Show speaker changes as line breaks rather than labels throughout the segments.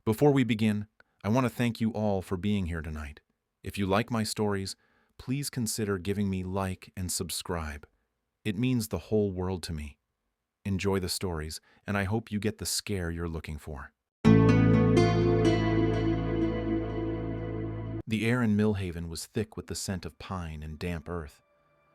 Before we begin, I want to thank you all for being here tonight. If you like my stories, please consider giving me like and subscribe. It means the whole world to me. Enjoy the stories, and I hope you get the scare you're looking for. The air in Millhaven was thick with the scent of pine and damp earth,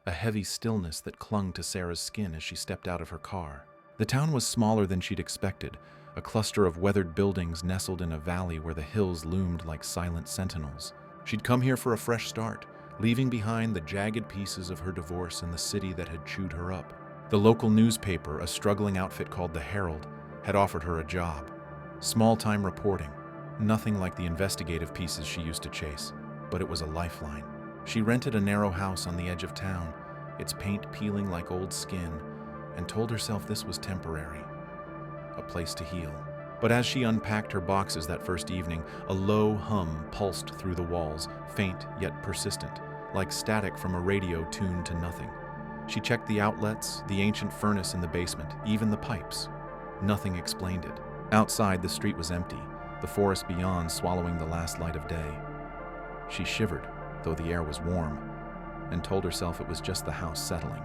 a heavy stillness that clung to Sarah's skin as she stepped out of her car. The town was smaller than she'd expected, a cluster of weathered buildings nestled in a valley where the hills loomed like silent sentinels. She'd come here for a fresh start, leaving behind the jagged pieces of her divorce and the city that had chewed her up. The local newspaper, a struggling outfit called the Herald, had offered her a job. Small-time reporting, nothing like the investigative pieces she used to chase, but it was a lifeline. She rented a narrow house on the edge of town, its paint peeling like old skin, and told herself this was temporary, a place to heal. But as she unpacked her boxes that first evening, a low hum pulsed through the walls, faint yet persistent, like static from a radio tuned to nothing. She checked the outlets, the ancient furnace in the basement, even the pipes. Nothing explained it. Outside, the street was empty, the forest beyond swallowing the last light of day. She shivered, though the air was warm, and told herself it was just the house settling.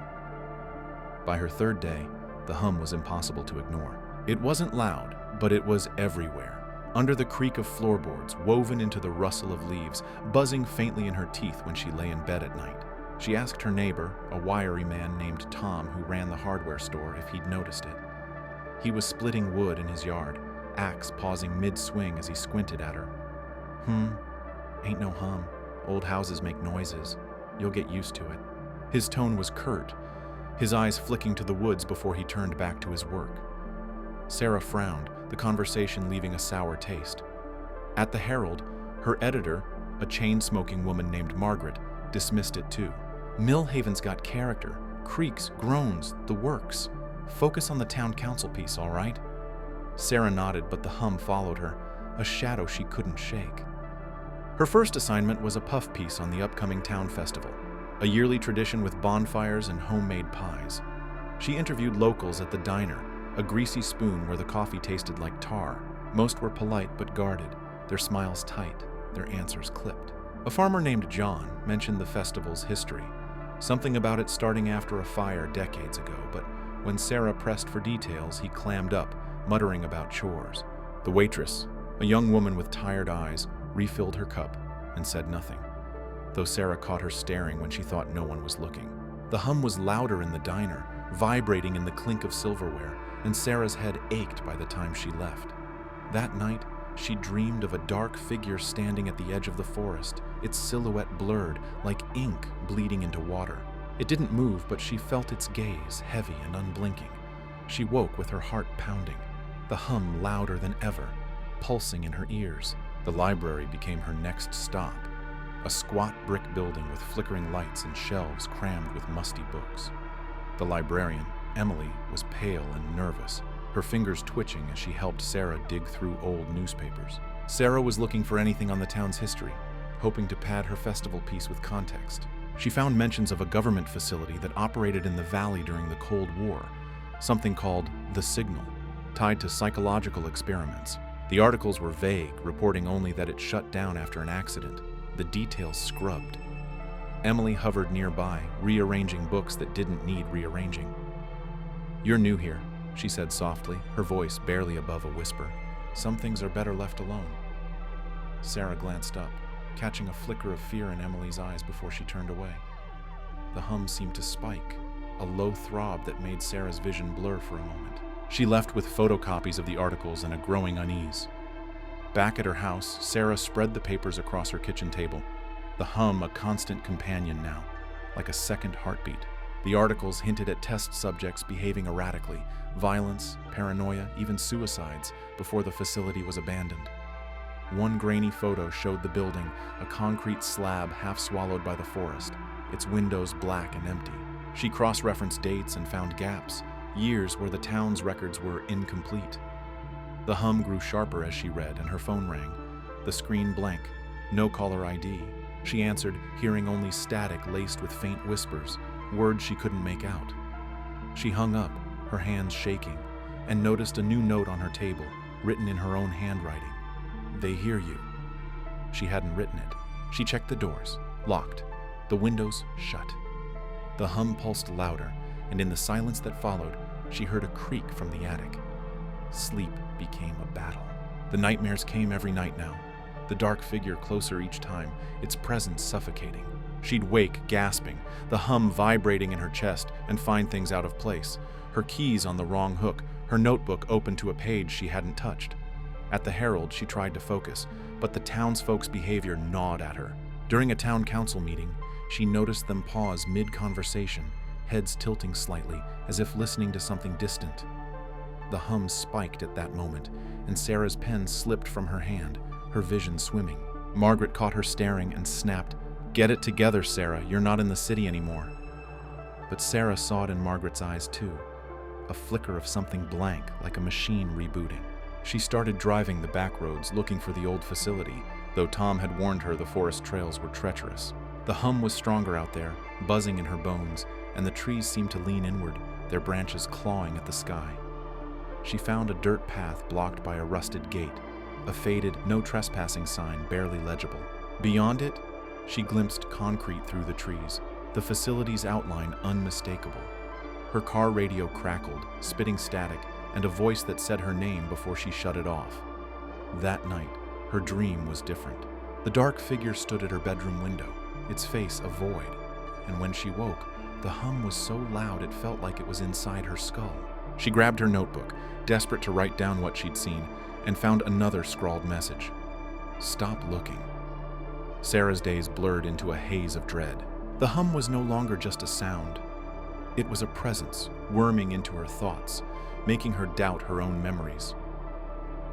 By her third day, the hum was impossible to ignore. It wasn't loud, but it was everywhere. Under the creak of floorboards, woven into the rustle of leaves, buzzing faintly in her teeth when she lay in bed at night. She asked her neighbor, a wiry man named Tom who ran the hardware store, if he'd noticed it. He was splitting wood in his yard, axe pausing mid-swing as he squinted at her. Ain't no hum. Old houses make noises. You'll get used to it. His tone was curt, his eyes flicking to the woods before he turned back to his work. Sarah frowned, the conversation leaving a sour taste. At the Herald, her editor, a chain-smoking woman named Margaret, dismissed it too. Millhaven's got character, creaks, groans, the works. Focus on the town council piece, all right? Sarah nodded, but the hum followed her, a shadow she couldn't shake. Her first assignment was a puff piece on the upcoming town festival, a yearly tradition with bonfires and homemade pies. She interviewed locals at the diner, a greasy spoon where the coffee tasted like tar. Most were polite but guarded, their smiles tight, their answers clipped. A farmer named John mentioned the festival's history, something about it starting after a fire decades ago, but when Sarah pressed for details, he clammed up, muttering about chores. The waitress, a young woman with tired eyes, refilled her cup and said nothing, though Sarah caught her staring when she thought no one was looking. The hum was louder in the diner, vibrating in the clink of silverware, and Sarah's head ached by the time she left. That night, she dreamed of a dark figure standing at the edge of the forest, its silhouette blurred, like ink bleeding into water. It didn't move, but she felt its gaze, heavy and unblinking. She woke with her heart pounding, the hum louder than ever, pulsing in her ears. The library became her next stop, a squat brick building with flickering lights and shelves crammed with musty books. The librarian, Emily, was pale and nervous, her fingers twitching as she helped Sarah dig through old newspapers. Sarah was looking for anything on the town's history, hoping to pad her festival piece with context. She found mentions of a government facility that operated in the valley during the Cold War, something called The Signal, tied to psychological experiments. The articles were vague, reporting only that it shut down after an accident, the details scrubbed. Emily hovered nearby, rearranging books that didn't need rearranging. "You're new here," she said softly, her voice barely above a whisper. "Some things are better left alone." Sarah glanced up, catching a flicker of fear in Emily's eyes before she turned away. The hum seemed to spike, a low throb that made Sarah's vision blur for a moment. She left with photocopies of the articles and a growing unease. Back at her house, Sarah spread the papers across her kitchen table, the hum a constant companion now, like a second heartbeat. The articles hinted at test subjects behaving erratically, violence, paranoia, even suicides, before the facility was abandoned. One grainy photo showed the building, a concrete slab half swallowed by the forest, its windows black and empty. She cross-referenced dates and found gaps, years where the town's records were incomplete. The hum grew sharper as she read, and her phone rang. The screen blank, no caller ID. She answered, hearing only static laced with faint whispers, words she couldn't make out. She hung up, her hands shaking, and noticed a new note on her table, written in her own handwriting. "They hear you." She hadn't written it. She checked the doors, locked, the windows shut. The hum pulsed louder, and in the silence that followed, she heard a creak from the attic. Sleep became a battle. The nightmares came every night now, the dark figure closer each time, its presence suffocating. She'd wake gasping, the hum vibrating in her chest, and find things out of place. Her keys on the wrong hook, her notebook open to a page she hadn't touched. At the Herald, she tried to focus, but the townsfolk's behavior gnawed at her. During a town council meeting, she noticed them pause mid-conversation, heads tilting slightly, as if listening to something distant. The hum spiked at that moment, and Sarah's pen slipped from her hand, her vision swimming. Margaret caught her staring and snapped, "Get it together, Sarah, you're not in the city anymore." But Sarah saw it in Margaret's eyes too, a flicker of something blank, like a machine rebooting. She started driving the back roads looking for the old facility, though Tom had warned her the forest trails were treacherous. The hum was stronger out there, buzzing in her bones, and the trees seemed to lean inward, their branches clawing at the sky. She found a dirt path blocked by a rusted gate, a faded "no trespassing" sign barely legible. Beyond it, she glimpsed concrete through the trees, the facility's outline unmistakable. Her car radio crackled, spitting static, and a voice that said her name before she shut it off. That night, her dream was different. The dark figure stood at her bedroom window, its face a void, and when she woke, the hum was so loud it felt like it was inside her skull. She grabbed her notebook, desperate to write down what she'd seen, and found another scrawled message. "Stop looking." Sarah's days blurred into a haze of dread. The hum was no longer just a sound. It was a presence, worming into her thoughts, making her doubt her own memories.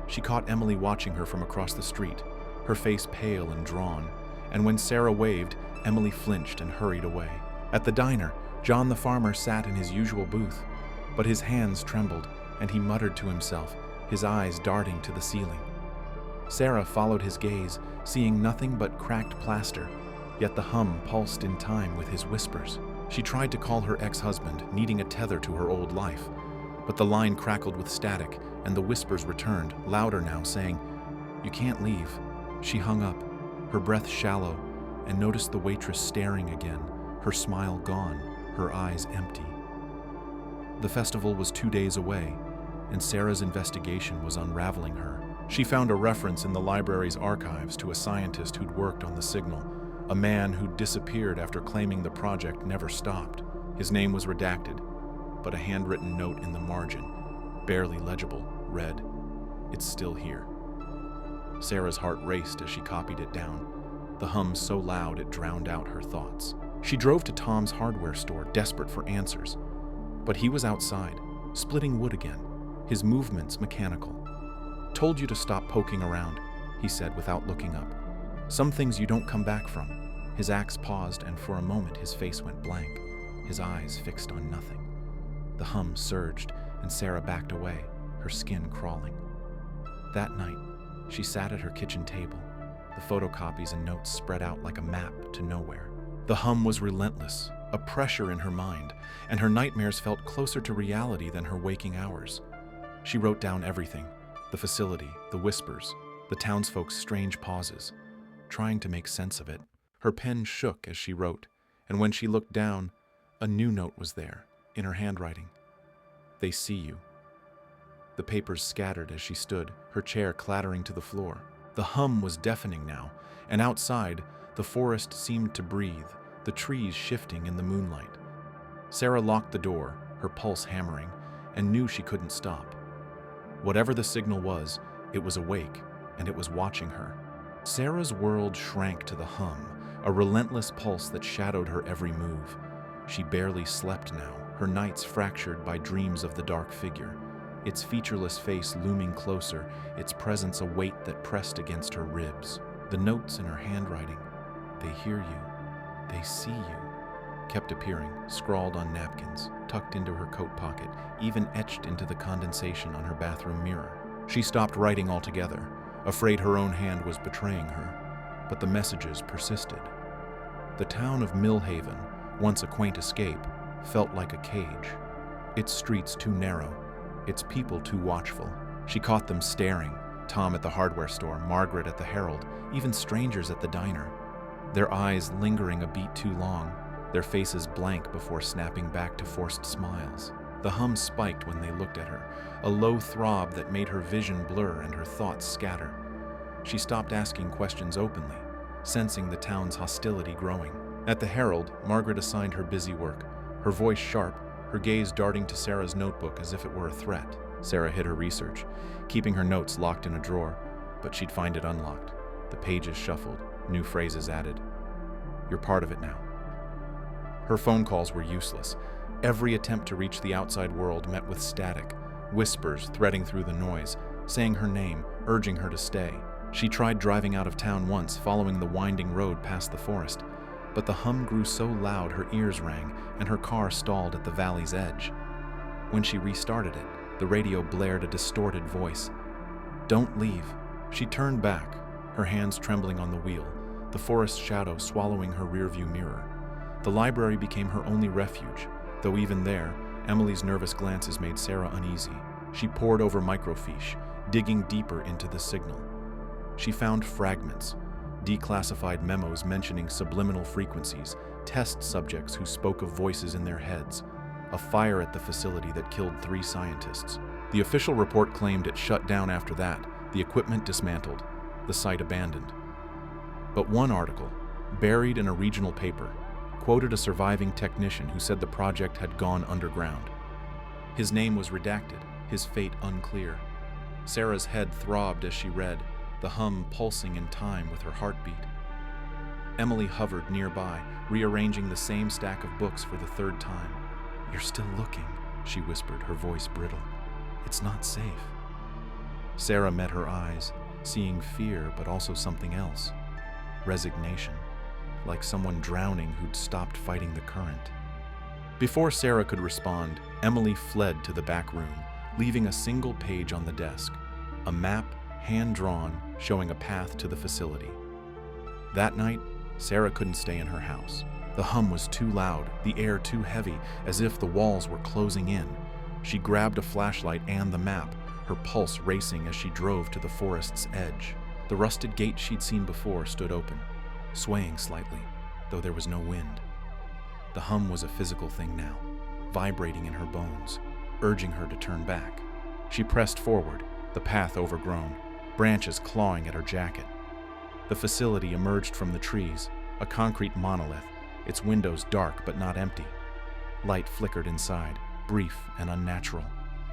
She caught Emily watching her from across the street, her face pale and drawn, and when Sarah waved, Emily flinched and hurried away. At the diner, John the farmer sat in his usual booth, but his hands trembled, and he muttered to himself, his eyes darting to the ceiling. Sarah followed his gaze, seeing nothing but cracked plaster, yet the hum pulsed in time with his whispers. She tried to call her ex-husband, needing a tether to her old life, but the line crackled with static, and the whispers returned, louder now, saying, "You can't leave." She hung up, her breath shallow, and noticed the waitress staring again, her smile gone, her eyes empty. The festival was 2 days away, and Sarah's investigation was unraveling her. She found a reference in the library's archives to a scientist who'd worked on the signal, a man who'd disappeared after claiming the project never stopped. His name was redacted, but a handwritten note in the margin, barely legible, read, "It's still here." Sarah's heart raced as she copied it down, the hum so loud it drowned out her thoughts. She drove to Tom's hardware store, desperate for answers. But he was outside, splitting wood again, his movements mechanical. "Told you to stop poking around," he said without looking up. "Some things you don't come back from." His axe paused, and for a moment his face went blank, his eyes fixed on nothing. The hum surged, and Sarah backed away, her skin crawling. That night, she sat at her kitchen table, the photocopies and notes spread out like a map to nowhere. The hum was relentless, a pressure in her mind, and her nightmares felt closer to reality than her waking hours. She wrote down everything, the facility, the whispers, the townsfolk's strange pauses, trying to make sense of it. Her pen shook as she wrote, and when she looked down, a new note was there, in her handwriting. "They see you." The papers scattered as she stood, her chair clattering to the floor. The hum was deafening now, and outside, the forest seemed to breathe, the trees shifting in the moonlight. Sarah locked the door, her pulse hammering, and knew she couldn't stop. Whatever the signal was, it was awake, and it was watching her. Sarah's world shrank to the hum, a relentless pulse that shadowed her every move. She barely slept now, her nights fractured by dreams of the dark figure, its featureless face looming closer, its presence a weight that pressed against her ribs. The notes in her handwriting, "They hear you, they see you," kept appearing, scrawled on napkins, tucked into her coat pocket, even etched into the condensation on her bathroom mirror. She stopped writing altogether, afraid her own hand was betraying her, but the messages persisted. The town of Millhaven, once a quaint escape, felt like a cage, its streets too narrow, its people too watchful. She caught them staring, Tom at the hardware store, Margaret at the Herald, even strangers at the diner. Their eyes lingering a beat too long, their faces blank before snapping back to forced smiles. The hum spiked when they looked at her, a low throb that made her vision blur and her thoughts scatter. She stopped asking questions openly, sensing the town's hostility growing. At the Herald, Margaret assigned her busy work, her voice sharp, her gaze darting to Sarah's notebook as if it were a threat. Sarah hid her research, keeping her notes locked in a drawer, but she'd find it unlocked. The pages shuffled, new phrases added. "You're part of it now." Her phone calls were useless. Every attempt to reach the outside world met with static, whispers threading through the noise, saying her name, urging her to stay. She tried driving out of town once, following the winding road past the forest, but the hum grew so loud her ears rang and her car stalled at the valley's edge. When she restarted it, the radio blared a distorted voice. "Don't leave." She turned back, her hands trembling on the wheel, the forest shadow swallowing her rearview mirror. The library became her only refuge, though even there, Emily's nervous glances made Sarah uneasy. She pored over microfiche, digging deeper into the signal. She found fragments, declassified memos mentioning subliminal frequencies, test subjects who spoke of voices in their heads, a fire at the facility that killed 3 scientists. The official report claimed it shut down after that, the equipment dismantled, the site abandoned. But one article, buried in a regional paper, quoted a surviving technician who said the project had gone underground. His name was redacted, his fate unclear. Sarah's head throbbed as she read, the hum pulsing in time with her heartbeat. Emily hovered nearby, rearranging the same stack of books for the 3rd time. "You're still looking," she whispered, her voice brittle. "It's not safe." Sarah met her eyes, seeing fear but also something else. Resignation, like someone drowning who'd stopped fighting the current. Before Sarah could respond, Emily fled to the back room, leaving a single page on the desk, a map, hand-drawn, showing a path to the facility. That night, Sarah couldn't stay in her house. The hum was too loud, the air too heavy, as if the walls were closing in. She grabbed a flashlight and the map, her pulse racing as she drove to the forest's edge. The rusted gate she'd seen before stood open, swaying slightly, though there was no wind. The hum was a physical thing now, vibrating in her bones, urging her to turn back. She pressed forward, the path overgrown, branches clawing at her jacket. The facility emerged from the trees, a concrete monolith, its windows dark but not empty. Light flickered inside, brief and unnatural,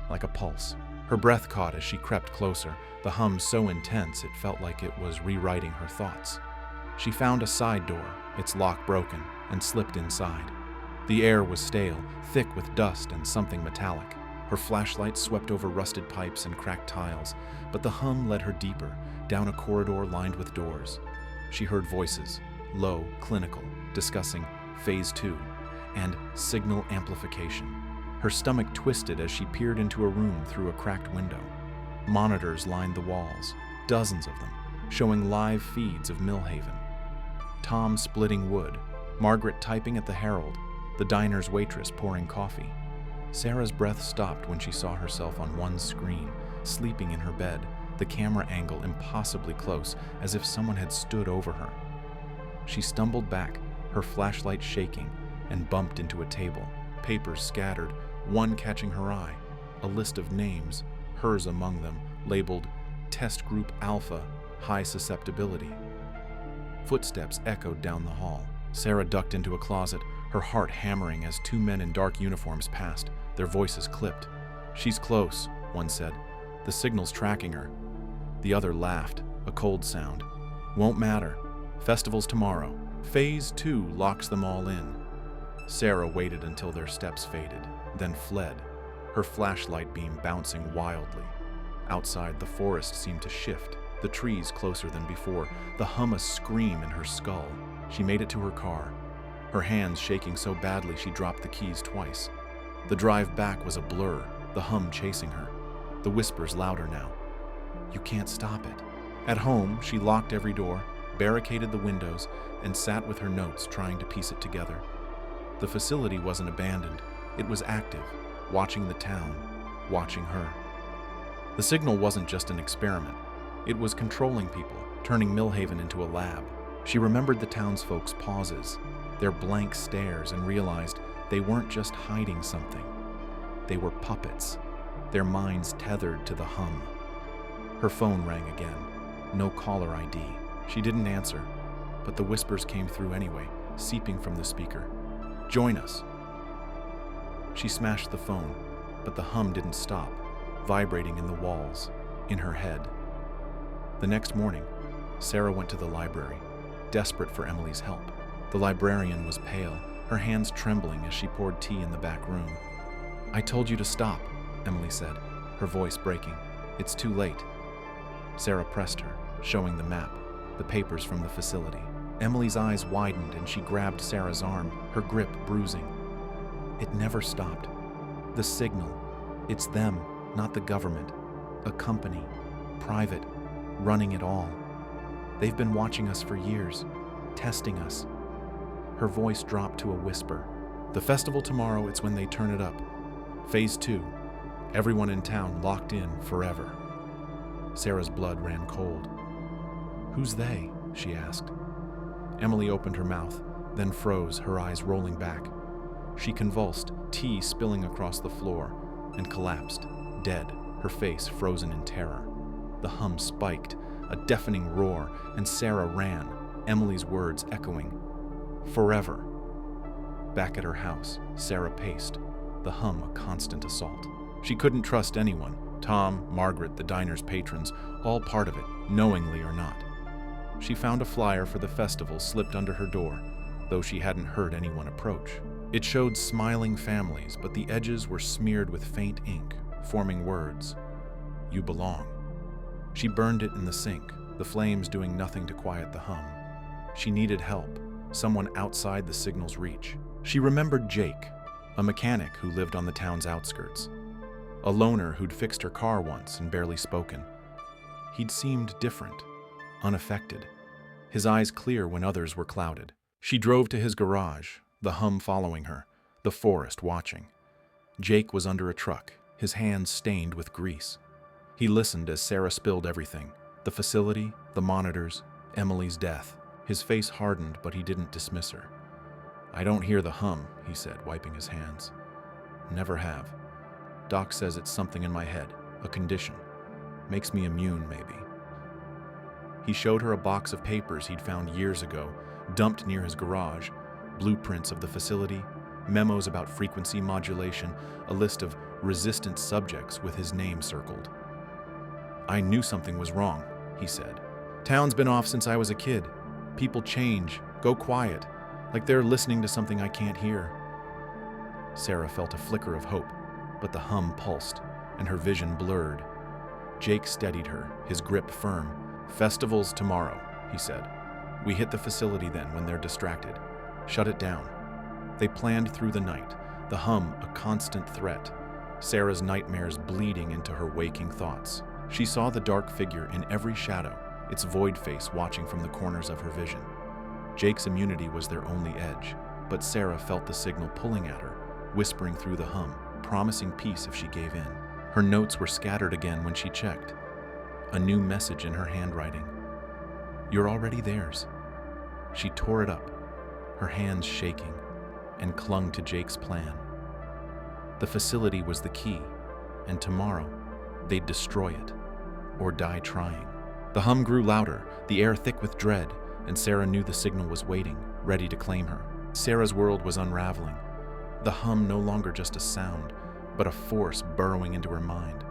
like a pulse. Her breath caught as she crept closer, the hum so intense it felt like it was rewriting her thoughts. She found a side door, its lock broken, and slipped inside. The air was stale, thick with dust and something metallic. Her flashlight swept over rusted pipes and cracked tiles, but the hum led her deeper, down a corridor lined with doors. She heard voices, low, clinical, discussing Phase 2 and signal amplification. Her stomach twisted as she peered into a room through a cracked window. Monitors lined the walls, dozens of them, showing live feeds of Millhaven. Tom splitting wood, Margaret typing at the Herald, the diner's waitress pouring coffee. Sarah's breath stopped when she saw herself on one screen, sleeping in her bed, the camera angle impossibly close, as if someone had stood over her. She stumbled back, her flashlight shaking, and bumped into a table, papers scattered, one catching her eye, a list of names, hers among them, labeled Test Group Alpha, High Susceptibility. Footsteps echoed down the hall. Sarah ducked into a closet, her heart hammering as 2 men in dark uniforms passed, their voices clipped. "She's close," one said. "The signal's tracking her." The other laughed, a cold sound. "Won't matter. Festival's tomorrow. Phase 2 locks them all in." Sarah waited until their steps faded, then fled, her flashlight beam bouncing wildly. Outside, the forest seemed to shift, the trees closer than before, the hum a scream in her skull. She made it to her car, her hands shaking so badly she dropped the keys twice. The drive back was a blur, the hum chasing her, the whispers louder now. "You can't stop it." At home, she locked every door, barricaded the windows, and sat with her notes trying to piece it together. The facility wasn't abandoned, it was active, watching the town, watching her. The signal wasn't just an experiment. It was controlling people, turning Millhaven into a lab. She remembered the townsfolk's pauses, their blank stares, and realized they weren't just hiding something. They were puppets, their minds tethered to the hum. Her phone rang again. No caller ID. She didn't answer, but the whispers came through anyway, seeping from the speaker. "Join us." She smashed the phone, but the hum didn't stop, vibrating in the walls, in her head. The next morning, Sarah went to the library, desperate for Emily's help. The librarian was pale, her hands trembling as she poured tea in the back room. "I told you to stop," Emily said, her voice breaking. "It's too late." Sarah pressed her, showing the map, the papers from the facility. Emily's eyes widened and she grabbed Sarah's arm, her grip bruising. It never stopped. The signal. It's them, not the government. A company, private, running it all. They've been watching us for years, testing us. Her voice dropped to a whisper. "The festival tomorrow, it's when they turn it up. Phase 2. Everyone in town locked in forever." Sarah's blood ran cold. "Who's they?" she asked. Emily opened her mouth, then froze, her eyes rolling back. She convulsed, tea spilling across the floor, and collapsed, dead, her face frozen in terror. The hum spiked, a deafening roar, and Sarah ran, Emily's words echoing. "Forever." Back at her house, Sarah paced, the hum a constant assault. She couldn't trust anyone. Tom, Margaret, the diner's patrons, all part of it, knowingly or not. She found a flyer for the festival slipped under her door, though she hadn't heard anyone approach. It showed smiling families, but the edges were smeared with faint ink, forming words. "You belong." She burned it in the sink, the flames doing nothing to quiet the hum. She needed help, someone outside the signal's reach. She remembered Jake, a mechanic who lived on the town's outskirts. A loner who'd fixed her car once and barely spoken. He'd seemed different, unaffected, his eyes clear when others were clouded. She drove to his garage, the hum following her, the forest watching. Jake was under a truck, his hands stained with grease. He listened as Sarah spilled everything, the facility, the monitors, Emily's death. His face hardened, but he didn't dismiss her. "I don't hear the hum," he said, wiping his hands. "Never have. Doc says it's something in my head, a condition. Makes me immune, maybe." He showed her a box of papers he'd found years ago, dumped near his garage, blueprints of the facility, memos about frequency modulation, a list of resistant subjects with his name circled. "I knew something was wrong," he said. "Town's been off since I was a kid. People change, go quiet, like they're listening to something I can't hear." Sarah felt a flicker of hope, but the hum pulsed, and her vision blurred. Jake steadied her, his grip firm. "Festival's tomorrow," he said. "We hit the facility then when they're distracted. Shut it down." They planned through the night, the hum a constant threat, Sarah's nightmares bleeding into her waking thoughts. She saw the dark figure in every shadow, its void face watching from the corners of her vision. Jake's immunity was their only edge, but Sarah felt the signal pulling at her, whispering through the hum, promising peace if she gave in. Her notes were scattered again when she checked. A new message in her handwriting. "You're already theirs." She tore it up, her hands shaking, and clung to Jake's plan. The facility was the key, and tomorrow they'd destroy it, or die trying. The hum grew louder, the air thick with dread, and Sarah knew the signal was waiting, ready to claim her. Sarah's world was unraveling. The hum no longer just a sound, but a force burrowing into her mind,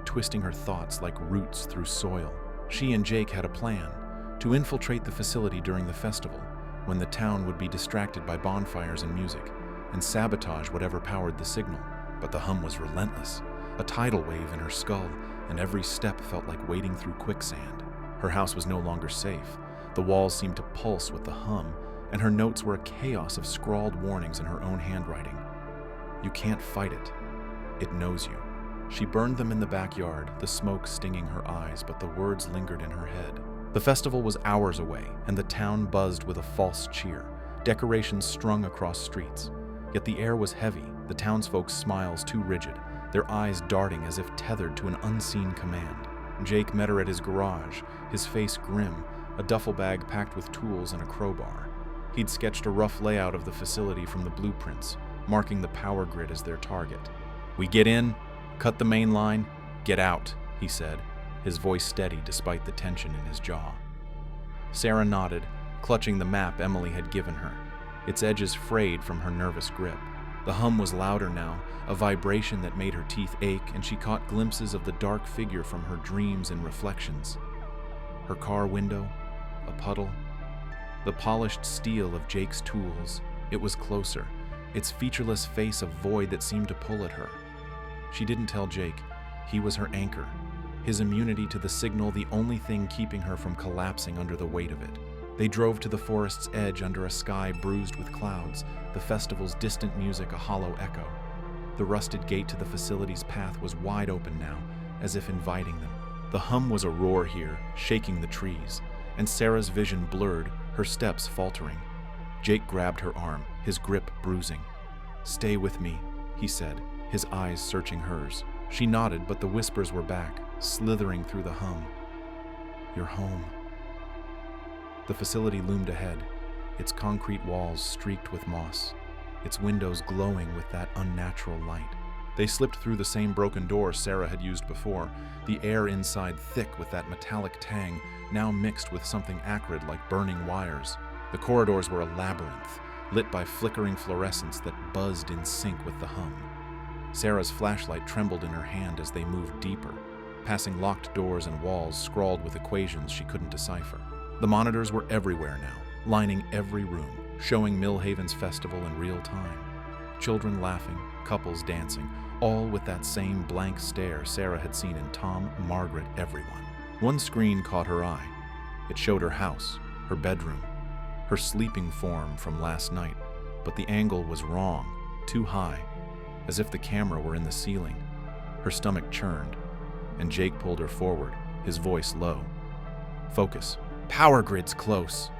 twisting her thoughts like roots through soil. She and Jake had a plan, to infiltrate the facility during the festival, when the town would be distracted by bonfires and music, and sabotage whatever powered the signal. But the hum was relentless, a tidal wave in her skull, and every step felt like wading through quicksand. Her house was no longer safe. The walls seemed to pulse with the hum, and her notes were a chaos of scrawled warnings in her own handwriting. "You can't fight it. It knows you." She burned them in the backyard, the smoke stinging her eyes, but the words lingered in her head. The festival was hours away, and the town buzzed with a false cheer, decorations strung across streets. Yet the air was heavy, the townsfolk's smiles too rigid, their eyes darting as if tethered to an unseen command. Jake met her at his garage, his face grim, a duffel bag packed with tools and a crowbar. He'd sketched a rough layout of the facility from the blueprints, marking the power grid as their target. "We get in, cut the main line, get out," he said, his voice steady despite the tension in his jaw. Sarah nodded, clutching the map Emily had given her, its edges frayed from her nervous grip. The hum was louder now, a vibration that made her teeth ache, and she caught glimpses of the dark figure from her dreams and reflections. Her car window, a puddle, the polished steel of Jake's tools. It was closer, its featureless face a void that seemed to pull at her. She didn't tell Jake. He was her anchor, his immunity to the signal the only thing keeping her from collapsing under the weight of it. They drove to the forest's edge under a sky bruised with clouds, the festival's distant music a hollow echo. The rusted gate to the facility's path was wide open now, as if inviting them. The hum was a roar here, shaking the trees, and Sarah's vision blurred, her steps faltering. Jake grabbed her arm, his grip bruising. "Stay with me," he said, his eyes searching hers. She nodded, but the whispers were back, slithering through the hum. "You're home." The facility loomed ahead, its concrete walls streaked with moss, its windows glowing with that unnatural light. They slipped through the same broken door Sarah had used before, the air inside thick with that metallic tang, now mixed with something acrid like burning wires. The corridors were a labyrinth, lit by flickering fluorescence that buzzed in sync with the hum. Sarah's flashlight trembled in her hand as they moved deeper, passing locked doors and walls scrawled with equations she couldn't decipher. The monitors were everywhere now, lining every room, showing Millhaven's festival in real time. Children laughing, couples dancing, all with that same blank stare Sarah had seen in Tom, Margaret, everyone. One screen caught her eye. It showed her house, her bedroom, her sleeping form from last night, but the angle was wrong, too high, as if the camera were in the ceiling. Her stomach churned, and Jake pulled her forward, his voice low. "Focus. Power grid's close."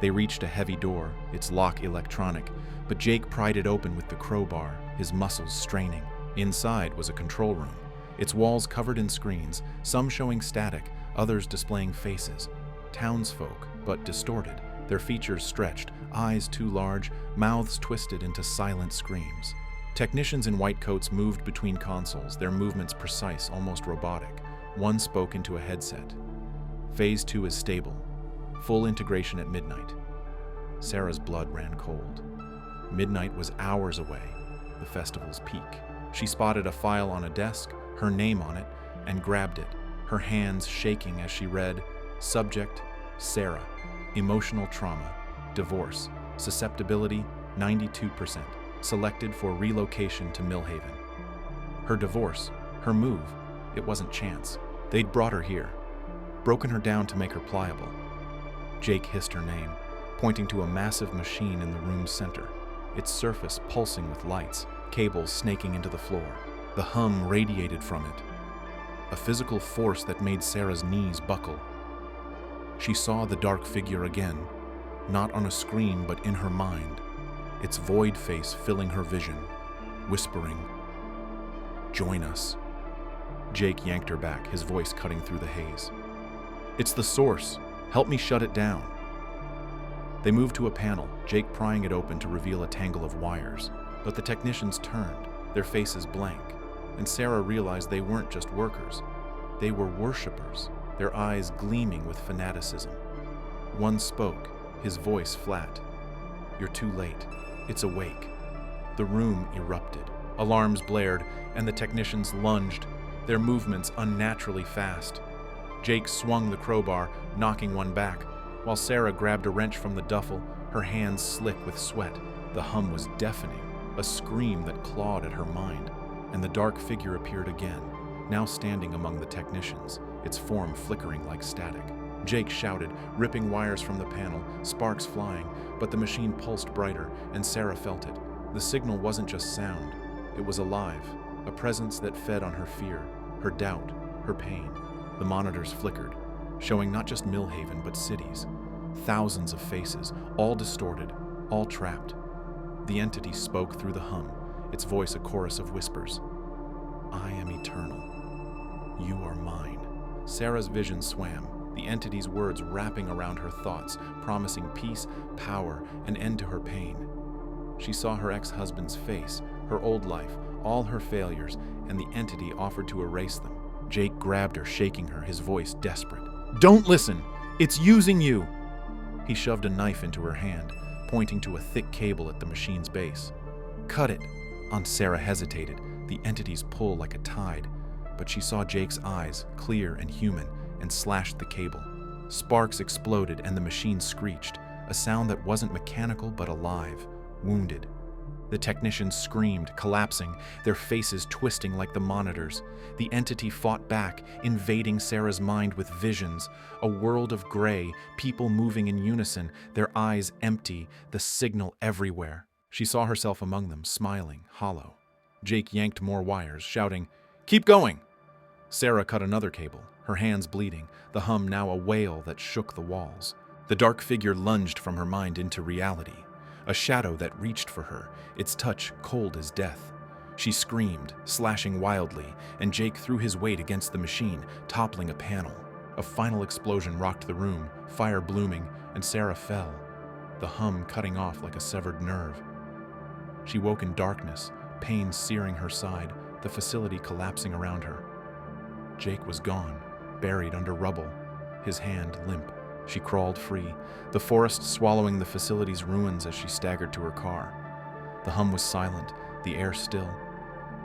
They reached a heavy door, its lock electronic, but Jake pried it open with the crowbar, his muscles straining. Inside was a control room, its walls covered in screens, some showing static, others displaying faces. Townsfolk, but distorted, their features stretched, eyes too large, mouths twisted into silent screams. Technicians in white coats moved between consoles, their movements precise, almost robotic. One spoke into a headset. "Phase 2 is stable. Full integration at midnight." Sarah's blood ran cold. Midnight was hours away, the festival's peak. She spotted a file on a desk, her name on it, and grabbed it, her hands shaking as she read, "Subject, Sarah. Emotional trauma. Divorce. Susceptibility, 92%. Selected for relocation to Millhaven." Her divorce, her move, it wasn't chance. They'd brought her here, broken her down to make her pliable. Jake hissed her name, pointing to a massive machine in the room's center, its surface pulsing with lights, cables snaking into the floor. The hum radiated from it, a physical force that made Sarah's knees buckle. She saw the dark figure again, not on a screen but in her mind, its void face filling her vision, whispering, "Join us." Jake yanked her back, his voice cutting through the haze. "It's the source. Help me shut it down." They moved to a panel, Jake prying it open to reveal a tangle of wires. But the technicians turned, their faces blank, and Sarah realized they weren't just workers. They were worshippers, their eyes gleaming with fanaticism. One spoke, his voice flat. "You're too late. It's awake." The room erupted. Alarms blared, and the technicians lunged, their movements unnaturally fast. Jake swung the crowbar, knocking one back, while Sarah grabbed a wrench from the duffel, her hands slick with sweat. The hum was deafening, a scream that clawed at her mind, and the dark figure appeared again, now standing among the technicians, its form flickering like static. Jake shouted, ripping wires from the panel, sparks flying, but the machine pulsed brighter, and Sarah felt it. The signal wasn't just sound, it was alive, a presence that fed on her fear, her doubt, her pain. The monitors flickered, showing not just Millhaven but cities. Thousands of faces, all distorted, all trapped. The entity spoke through the hum, its voice a chorus of whispers. I am eternal. You are mine. Sarah's vision swam, the entity's words wrapping around her thoughts, promising peace, power, an end to her pain. She saw her ex-husband's face, her old life, all her failures, and the entity offered to erase them. Jake grabbed her, shaking her, his voice desperate. Don't listen! It's using you! He shoved a knife into her hand, pointing to a thick cable at the machine's base. Cut it! Aunt Sarah hesitated, the entity's pull like a tide, but she saw Jake's eyes, clear and human, and slashed the cable. Sparks exploded and the machine screeched, a sound that wasn't mechanical but alive, wounded. The technicians screamed, collapsing, their faces twisting like the monitors. The entity fought back, invading Sarah's mind with visions, a world of gray, people moving in unison, their eyes empty, the signal everywhere. She saw herself among them, smiling, hollow. Jake yanked more wires, shouting, "Keep going!" Sarah cut another cable, her hands bleeding, the hum now a wail that shook the walls. The dark figure lunged from her mind into reality, a shadow that reached for her, its touch cold as death. She screamed, slashing wildly, and Jake threw his weight against the machine, toppling a panel. A final explosion rocked the room, fire blooming, and Sarah fell, the hum cutting off like a severed nerve. She woke in darkness, pain searing her side, the facility collapsing around her. Jake was gone, buried under rubble, his hand limp. She crawled free, the forest swallowing the facility's ruins as she staggered to her car. The hum was silent, the air still,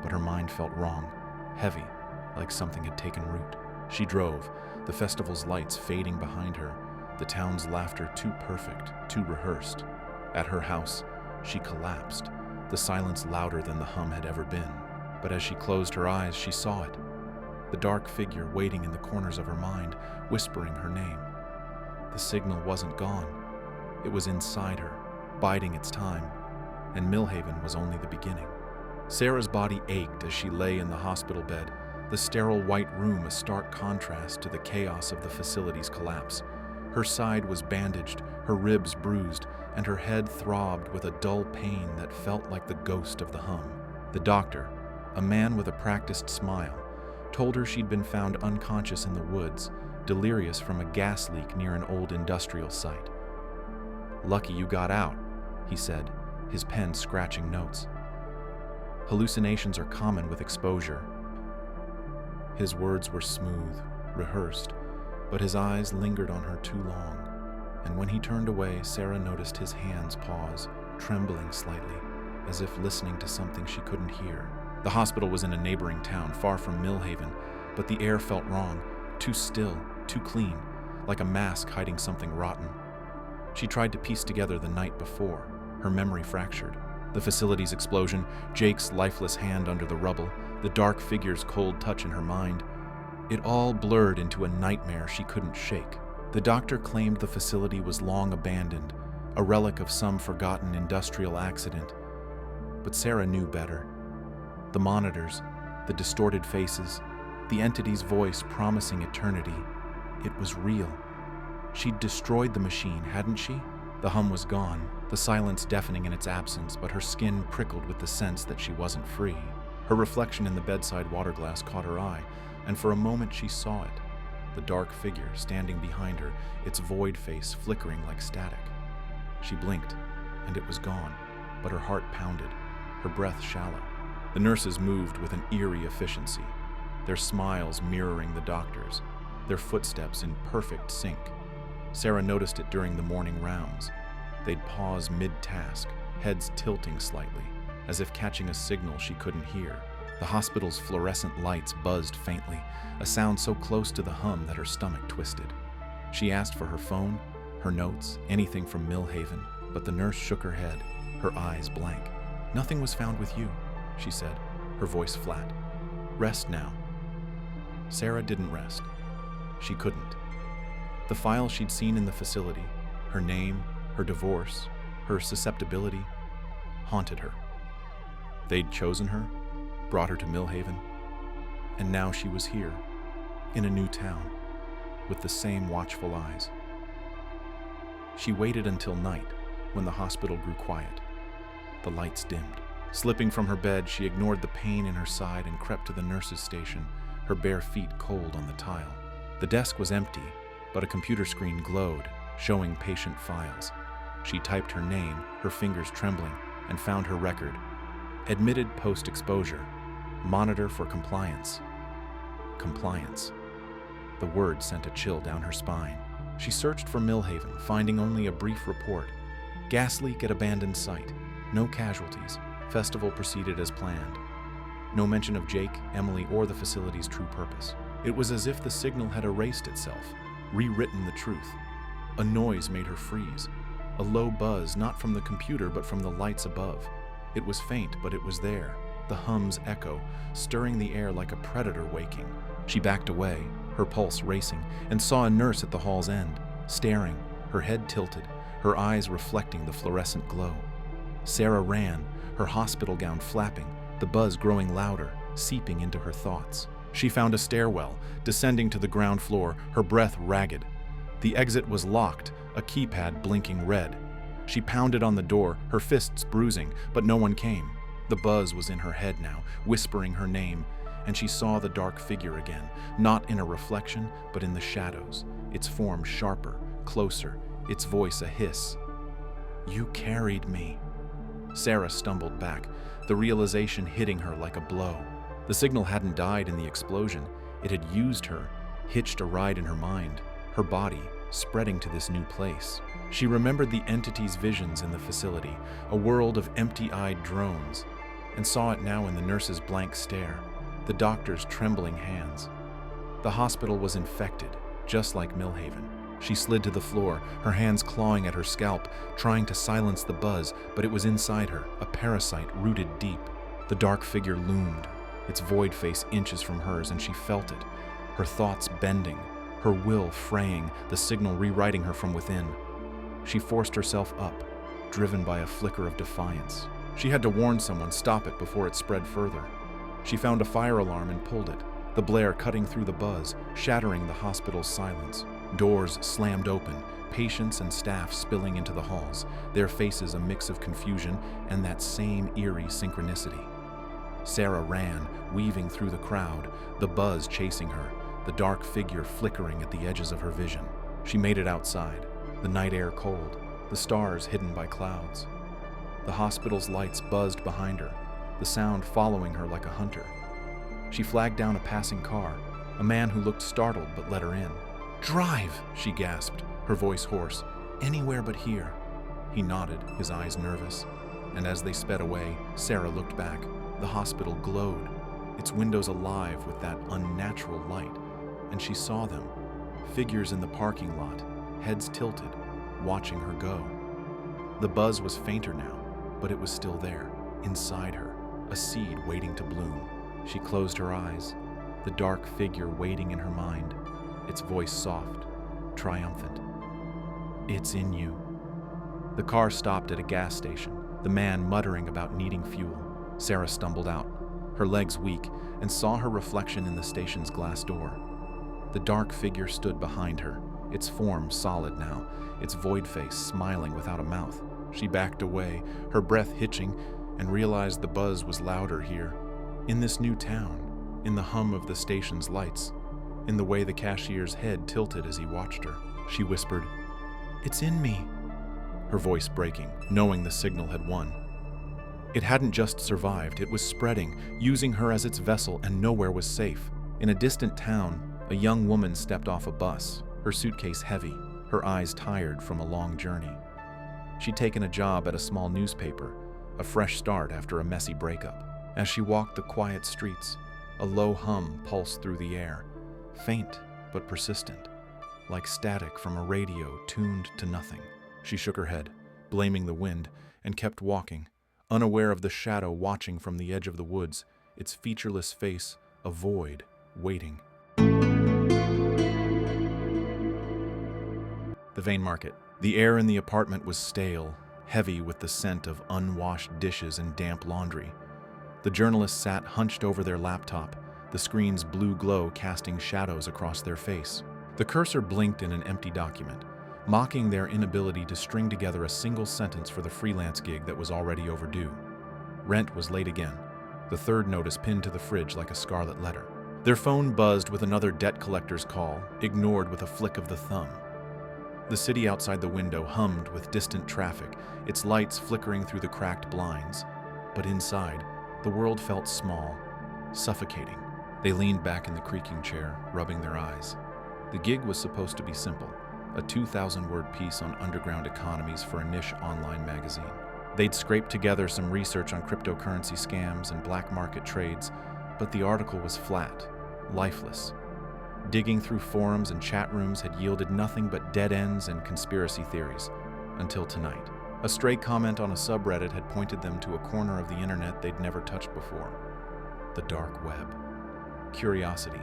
but her mind felt wrong, heavy, like something had taken root. She drove, the festival's lights fading behind her, the town's laughter too perfect, too rehearsed. At her house, she collapsed, the silence louder than the hum had ever been. But as she closed her eyes, she saw it, the dark figure waiting in the corners of her mind, whispering her name. The signal wasn't gone. It was inside her, biding its time, and Millhaven was only the beginning. Sarah's body ached as she lay in the hospital bed, the sterile white room a stark contrast to the chaos of the facility's collapse. Her side was bandaged, her ribs bruised, and her head throbbed with a dull pain that felt like the ghost of the hum. The doctor, a man with a practiced smile, told her she'd been found unconscious in the woods, delirious from a gas leak near an old industrial site. "Lucky you got out," he said, his pen scratching notes. "Hallucinations are common with exposure." His words were smooth, rehearsed, but his eyes lingered on her too long, and when he turned away, Sarah noticed his hands pause, trembling slightly, as if listening to something she couldn't hear. The hospital was in a neighboring town, far from Millhaven, but the air felt wrong, too still, too clean, like a mask hiding something rotten. She tried to piece together the night before, her memory fractured. The facility's explosion, Jake's lifeless hand under the rubble, the dark figure's cold touch in her mind. It all blurred into a nightmare she couldn't shake. The doctor claimed the facility was long abandoned, a relic of some forgotten industrial accident. But Sarah knew better. The monitors, the distorted faces, the entity's voice promising eternity. It was real. She'd destroyed the machine, hadn't she? The hum was gone, the silence deafening in its absence, but her skin prickled with the sense that she wasn't free. Her reflection in the bedside water glass caught her eye, and for a moment she saw it, the dark figure standing behind her, its void face flickering like static. She blinked, and it was gone, but her heart pounded, her breath shallow. The nurses moved with an eerie efficiency, their smiles mirroring the doctor's, their footsteps in perfect sync. Sarah noticed it during the morning rounds. They'd pause mid-task, heads tilting slightly, as if catching a signal she couldn't hear. The hospital's fluorescent lights buzzed faintly, a sound so close to the hum that her stomach twisted. She asked for her phone, her notes, anything from Millhaven, but the nurse shook her head, her eyes blank. "Nothing was found with you," she said, her voice flat. "Rest now." Sarah didn't rest. She couldn't. The file she'd seen in the facility, her name, her divorce, her susceptibility, haunted her. They'd chosen her, brought her to Millhaven, and now she was here, in a new town, with the same watchful eyes. She waited until night, when the hospital grew quiet. The lights dimmed. Slipping from her bed, she ignored the pain in her side and crept to the nurse's station, her bare feet cold on the tile. The desk was empty, but a computer screen glowed, showing patient files. She typed her name, her fingers trembling, and found her record. Admitted post-exposure. Monitor for compliance. Compliance. The word sent a chill down her spine. She searched for Millhaven, finding only a brief report. Gas leak at abandoned site. No casualties. Festival proceeded as planned. No mention of Jake, Emily, or the facility's true purpose. It was as if the signal had erased itself, rewritten the truth. A noise made her freeze. A low buzz, not from the computer, but from the lights above. It was faint, but it was there. The hum's echo, stirring the air like a predator waking. She backed away, her pulse racing, and saw a nurse at the hall's end, staring, her head tilted, her eyes reflecting the fluorescent glow. Sarah ran, her hospital gown flapping, the buzz growing louder, seeping into her thoughts. She found a stairwell, descending to the ground floor, her breath ragged. The exit was locked, a keypad blinking red. She pounded on the door, her fists bruising, but no one came. The buzz was in her head now, whispering her name, and she saw the dark figure again, not in a reflection, but in the shadows, its form sharper, closer, its voice a hiss. "You carried me." Sarah stumbled back, the realization hitting her like a blow. The signal hadn't died in the explosion. It had used her, hitched a ride in her mind, her body spreading to this new place. She remembered the entity's visions in the facility, a world of empty-eyed drones, and saw it now in the nurse's blank stare, the doctor's trembling hands. The hospital was infected, just like Millhaven. She slid to the floor, her hands clawing at her scalp, trying to silence the buzz, but it was inside her, a parasite rooted deep. The dark figure loomed, its void face inches from hers, and she felt it, her thoughts bending, her will fraying, the signal rewriting her from within. She forced herself up, driven by a flicker of defiance. She had to warn someone, stop it before it spread further. She found a fire alarm and pulled it, the blare cutting through the buzz, shattering the hospital's silence. Doors slammed open, patients and staff spilling into the halls, their faces a mix of confusion and that same eerie synchronicity. Sarah ran, weaving through the crowd, the buzz chasing her, the dark figure flickering at the edges of her vision. She made it outside, the night air cold, the stars hidden by clouds. The hospital's lights buzzed behind her, the sound following her like a hunter. She flagged down a passing car, a man who looked startled but let her in. "Drive!" she gasped, her voice hoarse. "Anywhere but here." He nodded, his eyes nervous. And as they sped away, Sarah looked back. The hospital glowed, its windows alive with that unnatural light. And she saw them, figures in the parking lot, heads tilted, watching her go. The buzz was fainter now, but it was still there, inside her, a seed waiting to bloom. She closed her eyes, the dark figure waiting in her mind, its voice soft, triumphant. "It's in you." The car stopped at a gas station, the man muttering about needing fuel. Sarah stumbled out, her legs weak, and saw her reflection in the station's glass door. The dark figure stood behind her, its form solid now, its void face smiling without a mouth. She backed away, her breath hitching, and realized the buzz was louder here. In this new town, in the hum of the station's lights, in the way the cashier's head tilted as he watched her. She whispered, "It's in me," her voice breaking, knowing the signal had won. It hadn't just survived, it was spreading, using her as its vessel, and nowhere was safe. In a distant town, a young woman stepped off a bus, her suitcase heavy, her eyes tired from a long journey. She'd taken a job at a small newspaper, a fresh start after a messy breakup. As she walked the quiet streets, a low hum pulsed through the air, faint but persistent, like static from a radio tuned to nothing. She shook her head, blaming the wind, and kept walking, unaware of the shadow watching from the edge of the woods, its featureless face a void, waiting. The Vein Market. The air in the apartment was stale, heavy with the scent of unwashed dishes and damp laundry. The journalists sat hunched over their laptop, the screen's blue glow casting shadows across their face. The cursor blinked in an empty document, mocking their inability to string together a single sentence for the freelance gig that was already overdue. Rent was late again, the third notice pinned to the fridge like a scarlet letter. Their phone buzzed with another debt collector's call, ignored with a flick of the thumb. The city outside the window hummed with distant traffic, its lights flickering through the cracked blinds. But inside, the world felt small, suffocating. They leaned back in the creaking chair, rubbing their eyes. The gig was supposed to be simple, a 2,000-word piece on underground economies for a niche online magazine. They'd scraped together some research on cryptocurrency scams and black market trades, but the article was flat, lifeless. Digging through forums and chat rooms had yielded nothing but dead ends and conspiracy theories, until tonight. A stray comment on a subreddit had pointed them to a corner of the internet they'd never touched before. The dark web. Curiosity,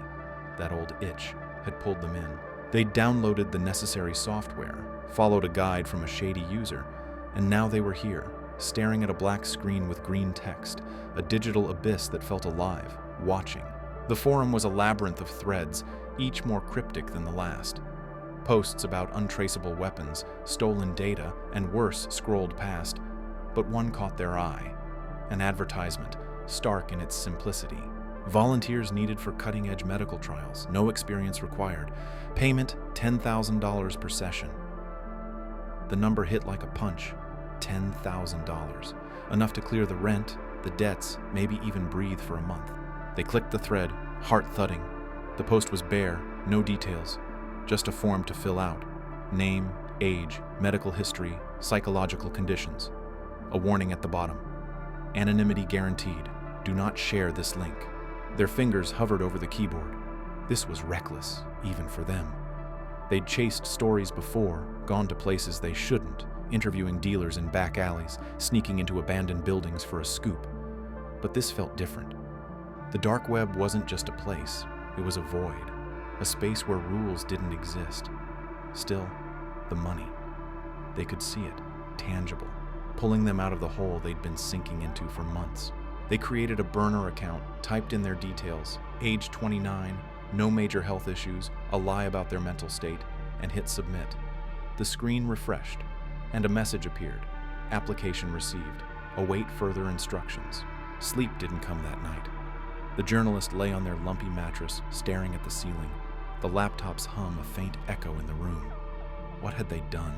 that old itch, had pulled them in. They'd downloaded the necessary software, followed a guide from a shady user, and now they were here, staring at a black screen with green text, a digital abyss that felt alive, watching. The forum was a labyrinth of threads, each more cryptic than the last. Posts about untraceable weapons, stolen data, and worse scrolled past, but one caught their eye. An advertisement, stark in its simplicity. Volunteers needed for cutting-edge medical trials, no experience required. Payment $10,000 per session. The number hit like a punch, $10,000. Enough to clear the rent, the debts, maybe even breathe for a month. They clicked the thread, heart thudding. The post was bare, no details, just a form to fill out. Name, age, medical history, psychological conditions. A warning at the bottom. Anonymity guaranteed. Do not share this link. Their fingers hovered over the keyboard. This was reckless, even for them. They'd chased stories before, gone to places they shouldn't, interviewing dealers in back alleys, sneaking into abandoned buildings for a scoop. But this felt different. The dark web wasn't just a place, it was a void, a space where rules didn't exist. Still, the money. They could see it, tangible, pulling them out of the hole they'd been sinking into for months. They created a burner account, typed in their details, age 29, no major health issues, a lie about their mental state, and hit submit. The screen refreshed, and a message appeared. Application received. Await further instructions. Sleep didn't come that night. The journalist lay on their lumpy mattress, staring at the ceiling, the laptop's hum a faint echo in the room. What had they done?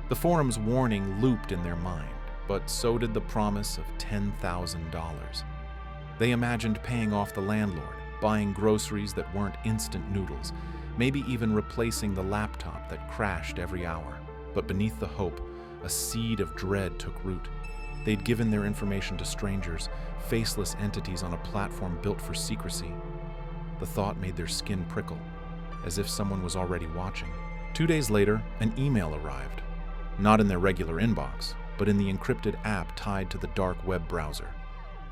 The forum's warning looped in their mind, but so did the promise of $10,000. They imagined paying off the landlord, buying groceries that weren't instant noodles, maybe even replacing the laptop that crashed every hour. But beneath the hope, a seed of dread took root. They'd given their information to strangers, faceless entities on a platform built for secrecy. The thought made their skin prickle, as if someone was already watching. 2 days later, an email arrived. Not in their regular inbox, but in the encrypted app tied to the dark web browser.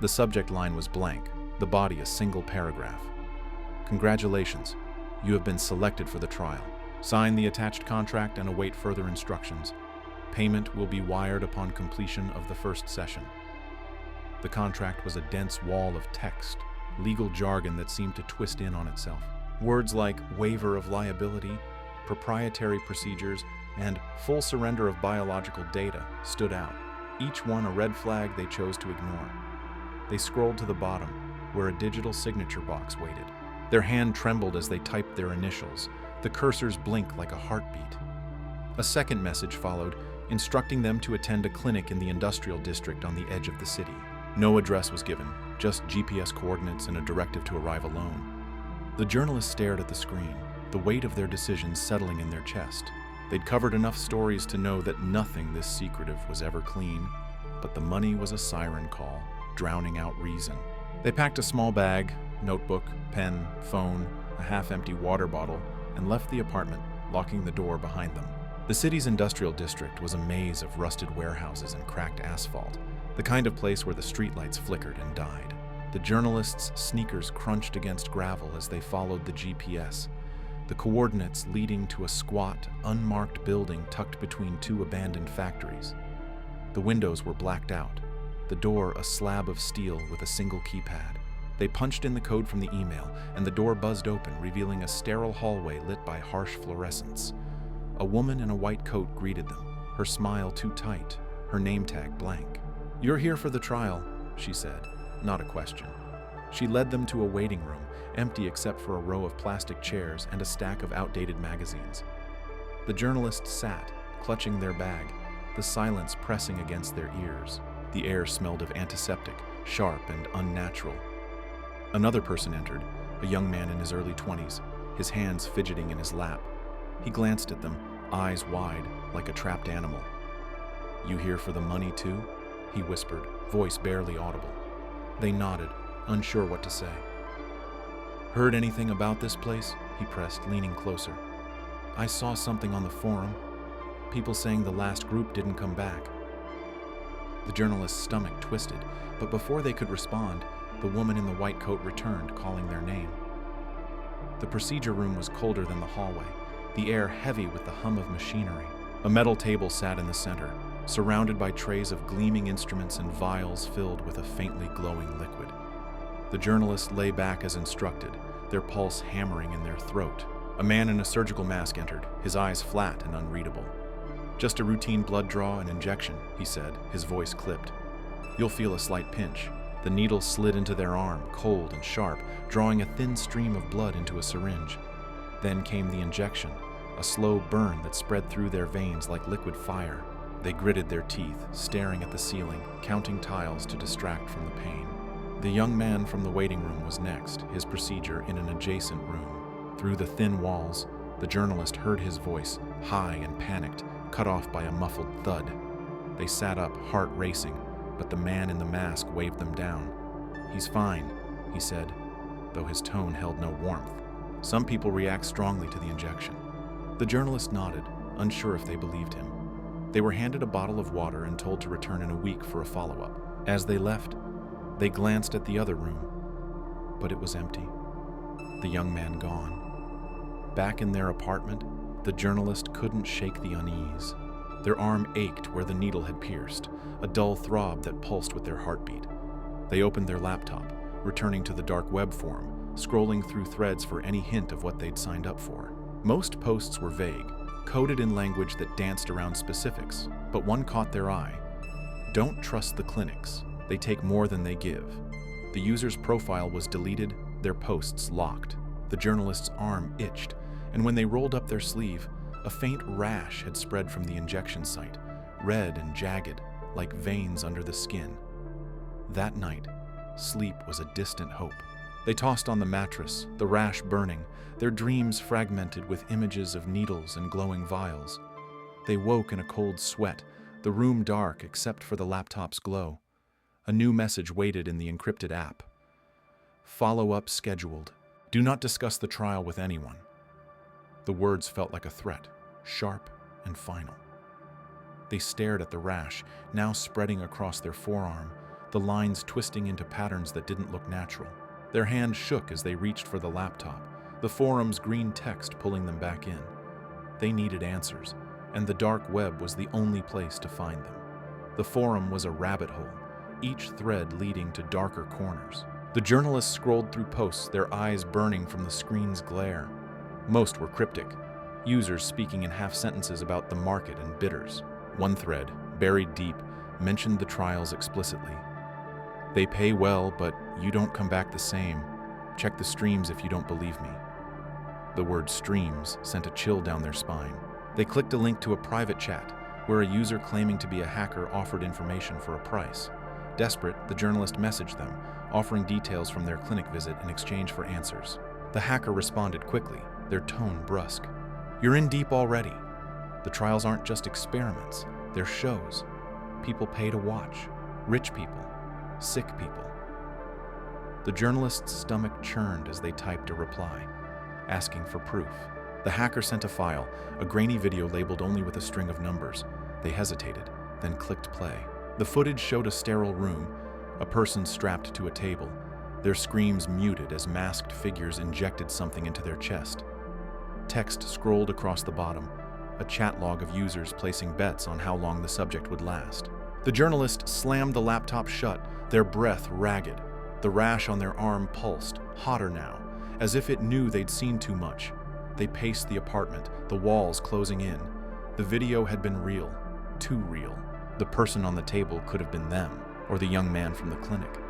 The subject line was blank, the body a single paragraph. Congratulations, you have been selected for the trial. Sign the attached contract and await further instructions. Payment will be wired upon completion of the first session. The contract was a dense wall of text, legal jargon that seemed to twist in on itself. Words like waiver of liability, proprietary procedures, and full surrender of biological data stood out, each one a red flag they chose to ignore. They scrolled to the bottom, where a digital signature box waited. Their hand trembled as they typed their initials. The cursors blinked like a heartbeat. A second message followed, instructing them to attend a clinic in the industrial district on the edge of the city. No address was given, just GPS coordinates and a directive to arrive alone. The journalists stared at the screen, the weight of their decisions settling in their chest. They'd covered enough stories to know that nothing this secretive was ever clean, but the money was a siren call, drowning out reason. They packed a small bag, notebook, pen, phone, a half-empty water bottle, and left the apartment, locking the door behind them. The city's industrial district was a maze of rusted warehouses and cracked asphalt, the kind of place where the streetlights flickered and died. The journalists' sneakers crunched against gravel as they followed the GPS, the coordinates leading to a squat, unmarked building tucked between two abandoned factories. The windows were blacked out, the door a slab of steel with a single keypad. They punched in the code from the email, and the door buzzed open, revealing a sterile hallway lit by harsh fluorescence. A woman in a white coat greeted them, her smile too tight, her name tag blank. "You're here for the trial. she said, not a question. She led them to a waiting room, empty except for a row of plastic chairs and a stack of outdated magazines. The journalists sat, clutching their bag, the silence pressing against their ears. The air smelled of antiseptic, sharp and unnatural. Another person entered, a young man in his early 20s, his hands fidgeting in his lap. He glanced at them, eyes wide, like a trapped animal. "You here for the money too?" he whispered, voice barely audible. They nodded, unsure what to say. "Heard anything about this place?" he pressed, leaning closer. "I saw something on the forum. People saying the last group didn't come back." The journalist's stomach twisted, but before they could respond, the woman in the white coat returned, calling their name. The procedure room was colder than the hallway, the air heavy with the hum of machinery. A metal table sat in the center, surrounded by trays of gleaming instruments and vials filled with a faintly glowing liquid. The journalists lay back as instructed, their pulse hammering in their throat. A man in a surgical mask entered, his eyes flat and unreadable. "Just a routine blood draw and injection," he said, his voice clipped. "You'll feel a slight pinch." The needle slid into their arm, cold and sharp, drawing a thin stream of blood into a syringe. Then came the injection, a slow burn that spread through their veins like liquid fire. They gritted their teeth, staring at the ceiling, counting tiles to distract from the pain. The young man from the waiting room was next, his procedure in an adjacent room. Through the thin walls, the journalist heard his voice, high and panicked, cut off by a muffled thud. They sat up, heart racing, but the man in the mask waved them down. "He's fine," he said, though his tone held no warmth. "Some people react strongly to the injection." The journalist nodded, unsure if they believed him. They were handed a bottle of water and told to return in a week for a follow-up. As they left, they glanced at the other room, but it was empty. The young man gone. Back in their apartment, the journalist couldn't shake the unease. Their arm ached where the needle had pierced, a dull throb that pulsed with their heartbeat. They opened their laptop, returning to the dark web forum, scrolling through threads for any hint of what they'd signed up for. Most posts were vague, coded in language that danced around specifics, but one caught their eye. "Don't trust the clinics. They take more than they give." The user's profile was deleted, their posts locked. The journalist's arm itched, and when they rolled up their sleeve, a faint rash had spread from the injection site, red and jagged, like veins under the skin. That night, sleep was a distant hope. They tossed on the mattress, the rash burning, their dreams fragmented with images of needles and glowing vials. They woke in a cold sweat, the room dark except for the laptop's glow. A new message waited in the encrypted app. "Follow-up scheduled. Do not discuss the trial with anyone." The words felt like a threat, sharp and final. They stared at the rash, now spreading across their forearm, the lines twisting into patterns that didn't look natural. Their hands shook as they reached for the laptop, the forum's green text pulling them back in. They needed answers, and the dark web was the only place to find them. The forum was a rabbit hole, each thread leading to darker corners. The journalists scrolled through posts, their eyes burning from the screen's glare. Most were cryptic, users speaking in half sentences about the market and bidders. One thread, buried deep, mentioned the trials explicitly. "They pay well, but you don't come back the same. Check the streams if you don't believe me." The word streams sent a chill down their spine. They clicked a link to a private chat, where a user claiming to be a hacker offered information for a price. Desperate, the journalist messaged them, offering details from their clinic visit in exchange for answers. The hacker responded quickly, their tone brusque. "You're in deep already. The trials aren't just experiments, they're shows. People pay to watch. Rich people. Sick people." The journalist's stomach churned as they typed a reply, asking for proof. The hacker sent a file, a grainy video labeled only with a string of numbers. They hesitated, then clicked play. The footage showed a sterile room, a person strapped to a table, their screams muted as masked figures injected something into their chest. Text scrolled across the bottom, a chat log of users placing bets on how long the subject would last. The journalist slammed the laptop shut, their breath ragged. The rash on their arm pulsed, hotter now, as if it knew they'd seen too much. They paced the apartment, the walls closing in. The video had been real, too real. The person on the table could have been them. or the young man from the clinic.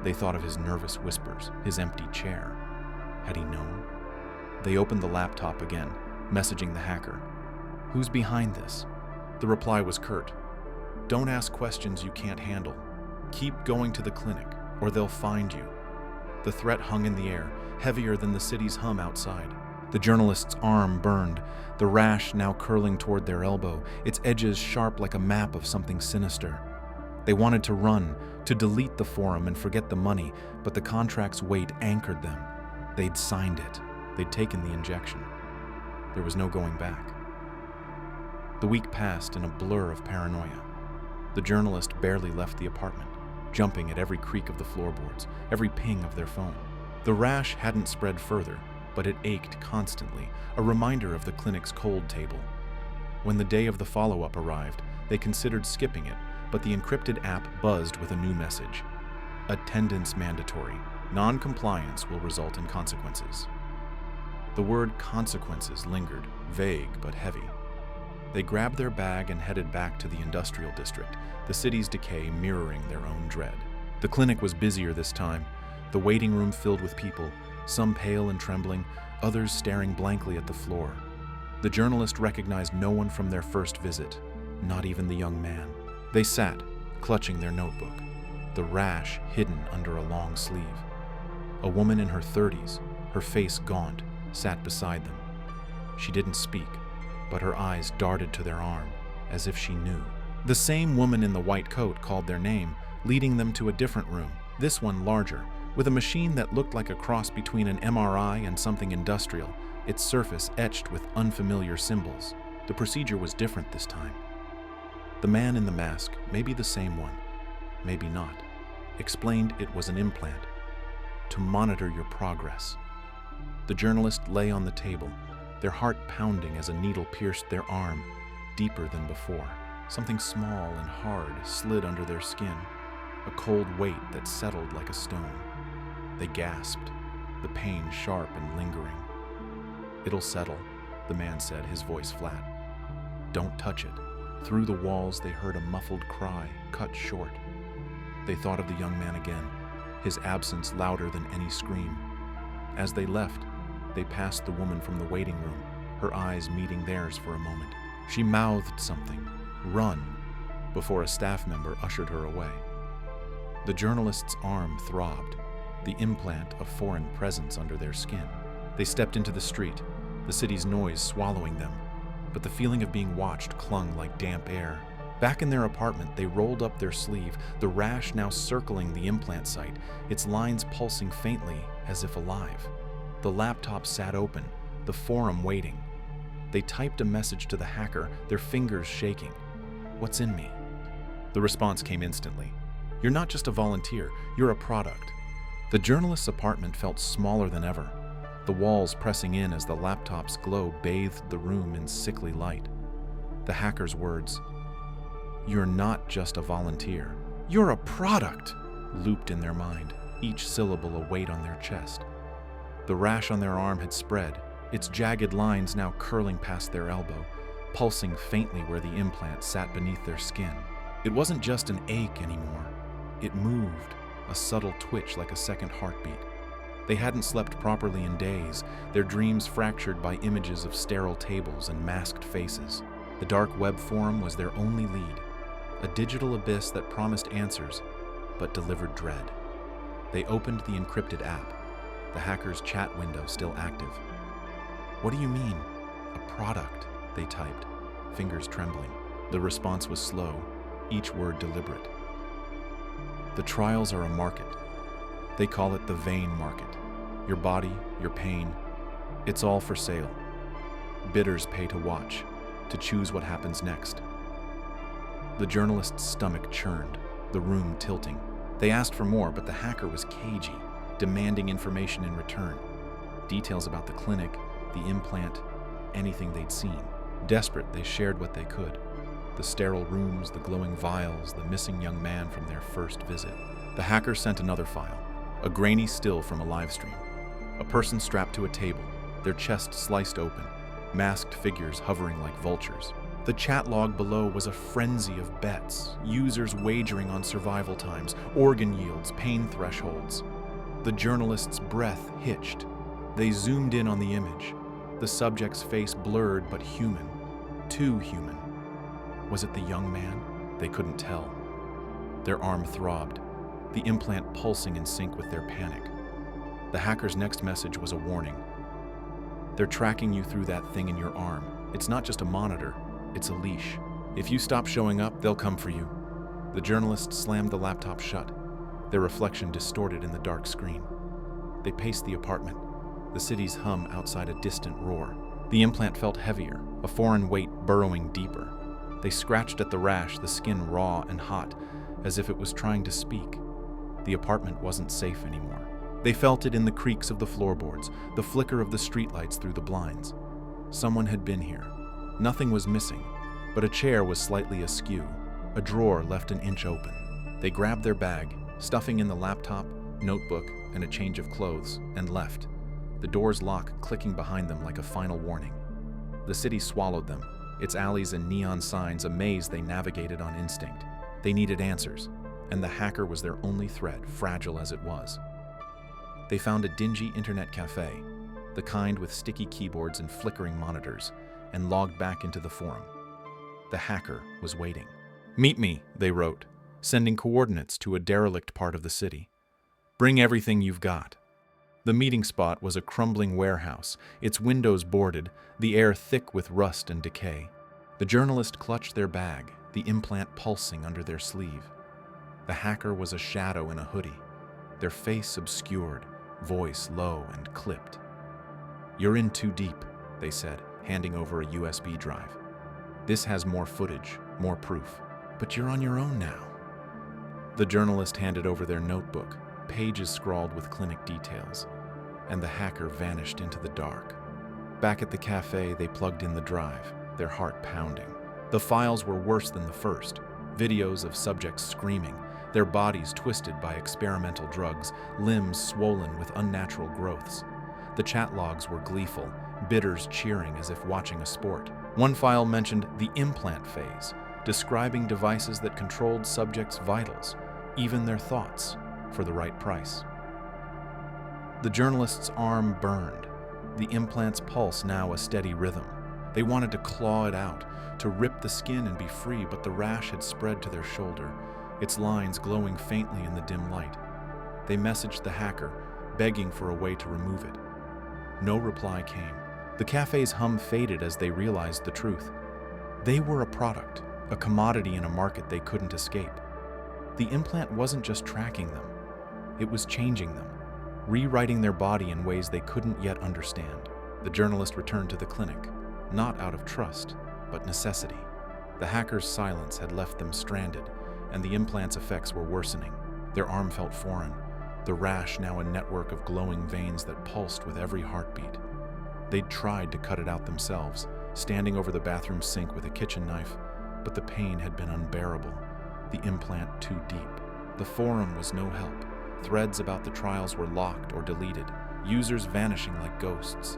They thought of his nervous whispers, his empty chair. Had he known? They opened the laptop again, messaging the hacker. "Who's behind this?" The reply was curt. "Don't ask questions you can't handle. Keep going to the clinic, or they'll find you." The threat hung in the air, heavier than the city's hum outside. The journalist's arm burned, the rash now curling toward their elbow, its edges sharp like a map of something sinister. They wanted to run, to delete the forum and forget the money, but the contract's weight anchored them. They'd signed it. They'd taken the injection. There was no going back. The week passed in a blur of paranoia. The journalist barely left the apartment, jumping at every creak of the floorboards, every ping of their phone. The rash hadn't spread further, but it ached constantly, a reminder of the clinic's cold table. When the day of the follow-up arrived, they considered skipping it, but the encrypted app buzzed with a new message. Attendance mandatory. Non-compliance will result in consequences. The word consequences lingered, vague but heavy. They grabbed their bag and headed back to the industrial district, the city's decay mirroring their own dread. The clinic was busier this time, the waiting room filled with people, some pale and trembling, others staring blankly at the floor. The journalist recognized no one from their first visit, not even the young man. They sat, clutching their notebook, the rash hidden under a long sleeve. A woman in her 30s, her face gaunt, sat beside them. She didn't speak, but her eyes darted to their arm, as if she knew. The same woman in the white coat called their name, leading them to a different room, this one larger, with a machine that looked like a cross between an MRI and something industrial, its surface etched with unfamiliar symbols. The procedure was different this time. The man in the mask, maybe the same one, maybe not, explained it was an implant, to monitor your progress. The journalist lay on the table, their heart pounding as a needle pierced their arm, deeper than before. Something small and hard slid under their skin, a cold weight that settled like a stone. They gasped, the pain sharp and lingering. "It'll settle," the man said, his voice flat. "Don't touch it." Through the walls they heard a muffled cry, cut short. They thought of the young man again, his absence louder than any scream. As they left, they passed the woman from the waiting room, her eyes meeting theirs for a moment. She mouthed something, "Run," before a staff member ushered her away. The journalist's arm throbbed, the implant of foreign presence under their skin. They stepped into the street, the city's noise swallowing them, but the feeling of being watched clung like damp air. Back in their apartment, they rolled up their sleeve, the rash now circling the implant site, its lines pulsing faintly as if alive. The laptop sat open, the forum waiting. They typed a message to the hacker, their fingers shaking. "What's in me?" The response came instantly. "You're not just a volunteer, you're a product." The journalist's apartment felt smaller than ever, the walls pressing in as the laptop's glow bathed the room in sickly light. The hacker's words, "You're not just a volunteer, you're a product," looped in their mind, each syllable a weight on their chest. The rash on their arm had spread, its jagged lines now curling past their elbow, pulsing faintly where the implant sat beneath their skin. It wasn't just an ache anymore. It moved, a subtle twitch like a second heartbeat. They hadn't slept properly in days, their dreams fractured by images of sterile tables and masked faces. The dark web forum was their only lead, a digital abyss that promised answers, but delivered dread. They opened the encrypted app, the hacker's chat window still active. "What do you mean? A product?" they typed, fingers trembling. The response was slow, each word deliberate. "The trials are a market. They call it the vein market. Your body, your pain, it's all for sale. Bidders pay to watch, to choose what happens next." The journalist's stomach churned, the room tilting. They asked for more, but the hacker was cagey, demanding information in return. Details about the clinic, the implant, anything they'd seen. Desperate, they shared what they could. The sterile rooms, the glowing vials, the missing young man from their first visit. The hacker sent another file, a grainy still from a live stream. A person strapped to a table, their chest sliced open, masked figures hovering like vultures. The chat log below was a frenzy of bets, users wagering on survival times, organ yields, pain thresholds. The journalist's breath hitched. They zoomed in on the image. The subject's face blurred but human. Too human. Was it the young man? They couldn't tell. Their arm throbbed, the implant pulsing in sync with their panic. The hacker's next message was a warning. They're tracking you through that thing in your arm. It's not just a monitor, it's a leash. If you stop showing up, they'll come for you. The journalist slammed the laptop shut, their reflection distorted in the dark screen. They paced the apartment, the city's hum outside a distant roar. The implant felt heavier, a foreign weight burrowing deeper. They scratched at the rash, the skin raw and hot, as if it was trying to speak. The apartment wasn't safe anymore. They felt it in the creaks of the floorboards, the flicker of the streetlights through the blinds. Someone had been here. Nothing was missing, but a chair was slightly askew, a drawer left an inch open. They grabbed their bag, stuffing in the laptop, notebook, and a change of clothes, and left, the door's lock clicking behind them like a final warning. The city swallowed them, its alleys and neon signs a maze they navigated on instinct. They needed answers, and the hacker was their only threat, fragile as it was. They found a dingy internet cafe, the kind with sticky keyboards and flickering monitors, and logged back into the forum. The hacker was waiting. "Meet me," they wrote, sending coordinates to a derelict part of the city. "Bring everything you've got." The meeting spot was a crumbling warehouse, its windows boarded, the air thick with rust and decay. The journalist clutched their bag, the implant pulsing under their sleeve. The hacker was a shadow in a hoodie, their face obscured, voice low and clipped. "You're in too deep," they said, handing over a USB drive. "This has more footage, more proof, but you're on your own now." The journalist handed over their notebook, pages scrawled with clinic details, and the hacker vanished into the dark. Back at the cafe, they plugged in the drive, their heart pounding. The files were worse than the first, videos of subjects screaming, their bodies twisted by experimental drugs, limbs swollen with unnatural growths. The chat logs were gleeful, bidders cheering as if watching a sport. One file mentioned the implant phase, describing devices that controlled subjects' vitals, even their thoughts, for the right price. The journalist's arm burned, the implant's pulse now a steady rhythm. They wanted to claw it out, to rip the skin and be free, but the rash had spread to their shoulder, its lines glowing faintly in the dim light. They messaged the hacker, begging for a way to remove it. No reply came. The cafe's hum faded as they realized the truth. They were a product, a commodity in a market they couldn't escape. The implant wasn't just tracking them, it was changing them, rewriting their body in ways they couldn't yet understand. The journalist returned to the clinic, not out of trust, but necessity. The hacker's silence had left them stranded, and the implant's effects were worsening. Their arm felt foreign, the rash now a network of glowing veins that pulsed with every heartbeat. They'd tried to cut it out themselves, standing over the bathroom sink with a kitchen knife, but the pain had been unbearable, the implant too deep. The forum was no help. Threads about the trials were locked or deleted, users vanishing like ghosts.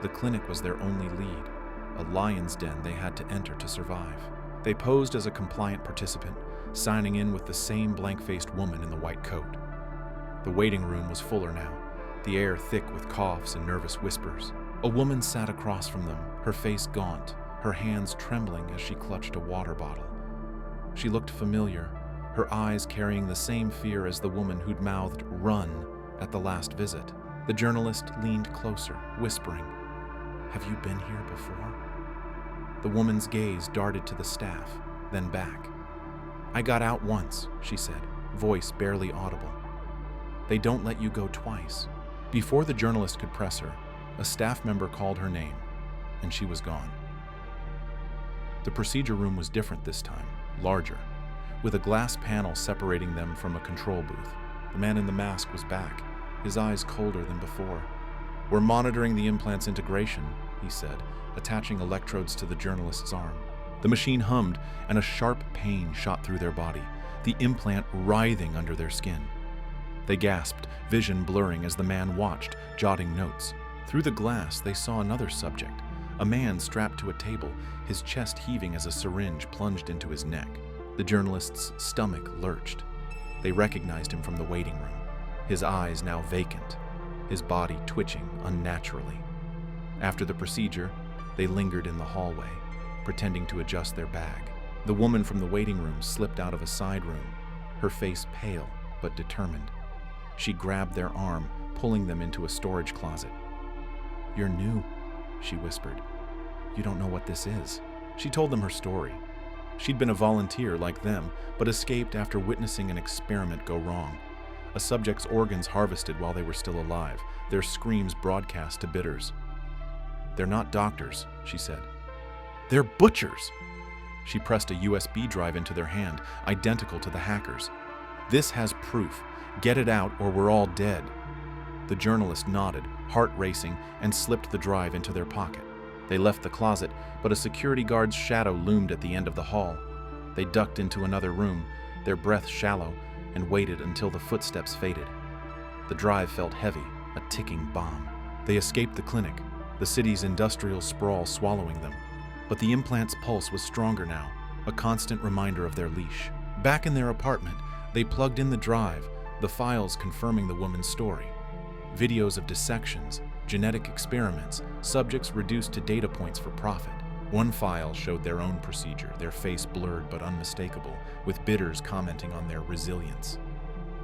The clinic was their only lead, a lion's den they had to enter to survive. They posed as a compliant participant, signing in with the same blank-faced woman in the white coat. The waiting room was fuller now, the air thick with coughs and nervous whispers. A woman sat across from them, her face gaunt, her hands trembling as she clutched a water bottle. She looked familiar, her eyes carrying the same fear as the woman who'd mouthed "run" at the last visit. The journalist leaned closer, whispering, "Have you been here before?" The woman's gaze darted to the staff, then back. "I got out once," she said, voice barely audible. "They don't let you go twice." Before the journalist could press her, a staff member called her name, and she was gone. The procedure room was different this time, larger, with a glass panel separating them from a control booth. The man in the mask was back, his eyes colder than before. "We're monitoring the implant's integration," he said, attaching electrodes to the journalist's arm. The machine hummed, and a sharp pain shot through their body, the implant writhing under their skin. They gasped, vision blurring as the man watched, jotting notes. Through the glass, they saw another subject, A man strapped to a table, his chest heaving as a syringe plunged into his neck. The journalist's stomach lurched. They recognized him from the waiting room, his eyes now vacant, his body twitching unnaturally. After the procedure, they lingered in the hallway, pretending to adjust their bag. The woman from the waiting room slipped out of a side room, her face pale but determined. She grabbed their arm, pulling them into a storage closet. "You're new," she whispered. "You don't know what this is." She told them her story. She'd been a volunteer like them, but escaped after witnessing an experiment go wrong. A subject's organs harvested while they were still alive, their screams broadcast to bidders. "They're not doctors," she said. "They're butchers!" She pressed a USB drive into their hand, identical to the hackers. "This has proof. Get it out or we're all dead." The journalist nodded, heart racing, and slipped the drive into their pocket. They left the closet, but a security guard's shadow loomed at the end of the hall. They ducked into another room, their breath shallow, and waited until the footsteps faded. The drive felt heavy, a ticking bomb. They escaped the clinic, the city's industrial sprawl swallowing them. But the implant's pulse was stronger now, a constant reminder of their leash. Back in their apartment, they plugged in the drive, the files confirming the woman's story. Videos of dissections, genetic experiments, subjects reduced to data points for profit. One file showed their own procedure, their face blurred but unmistakable, with bidders commenting on their resilience.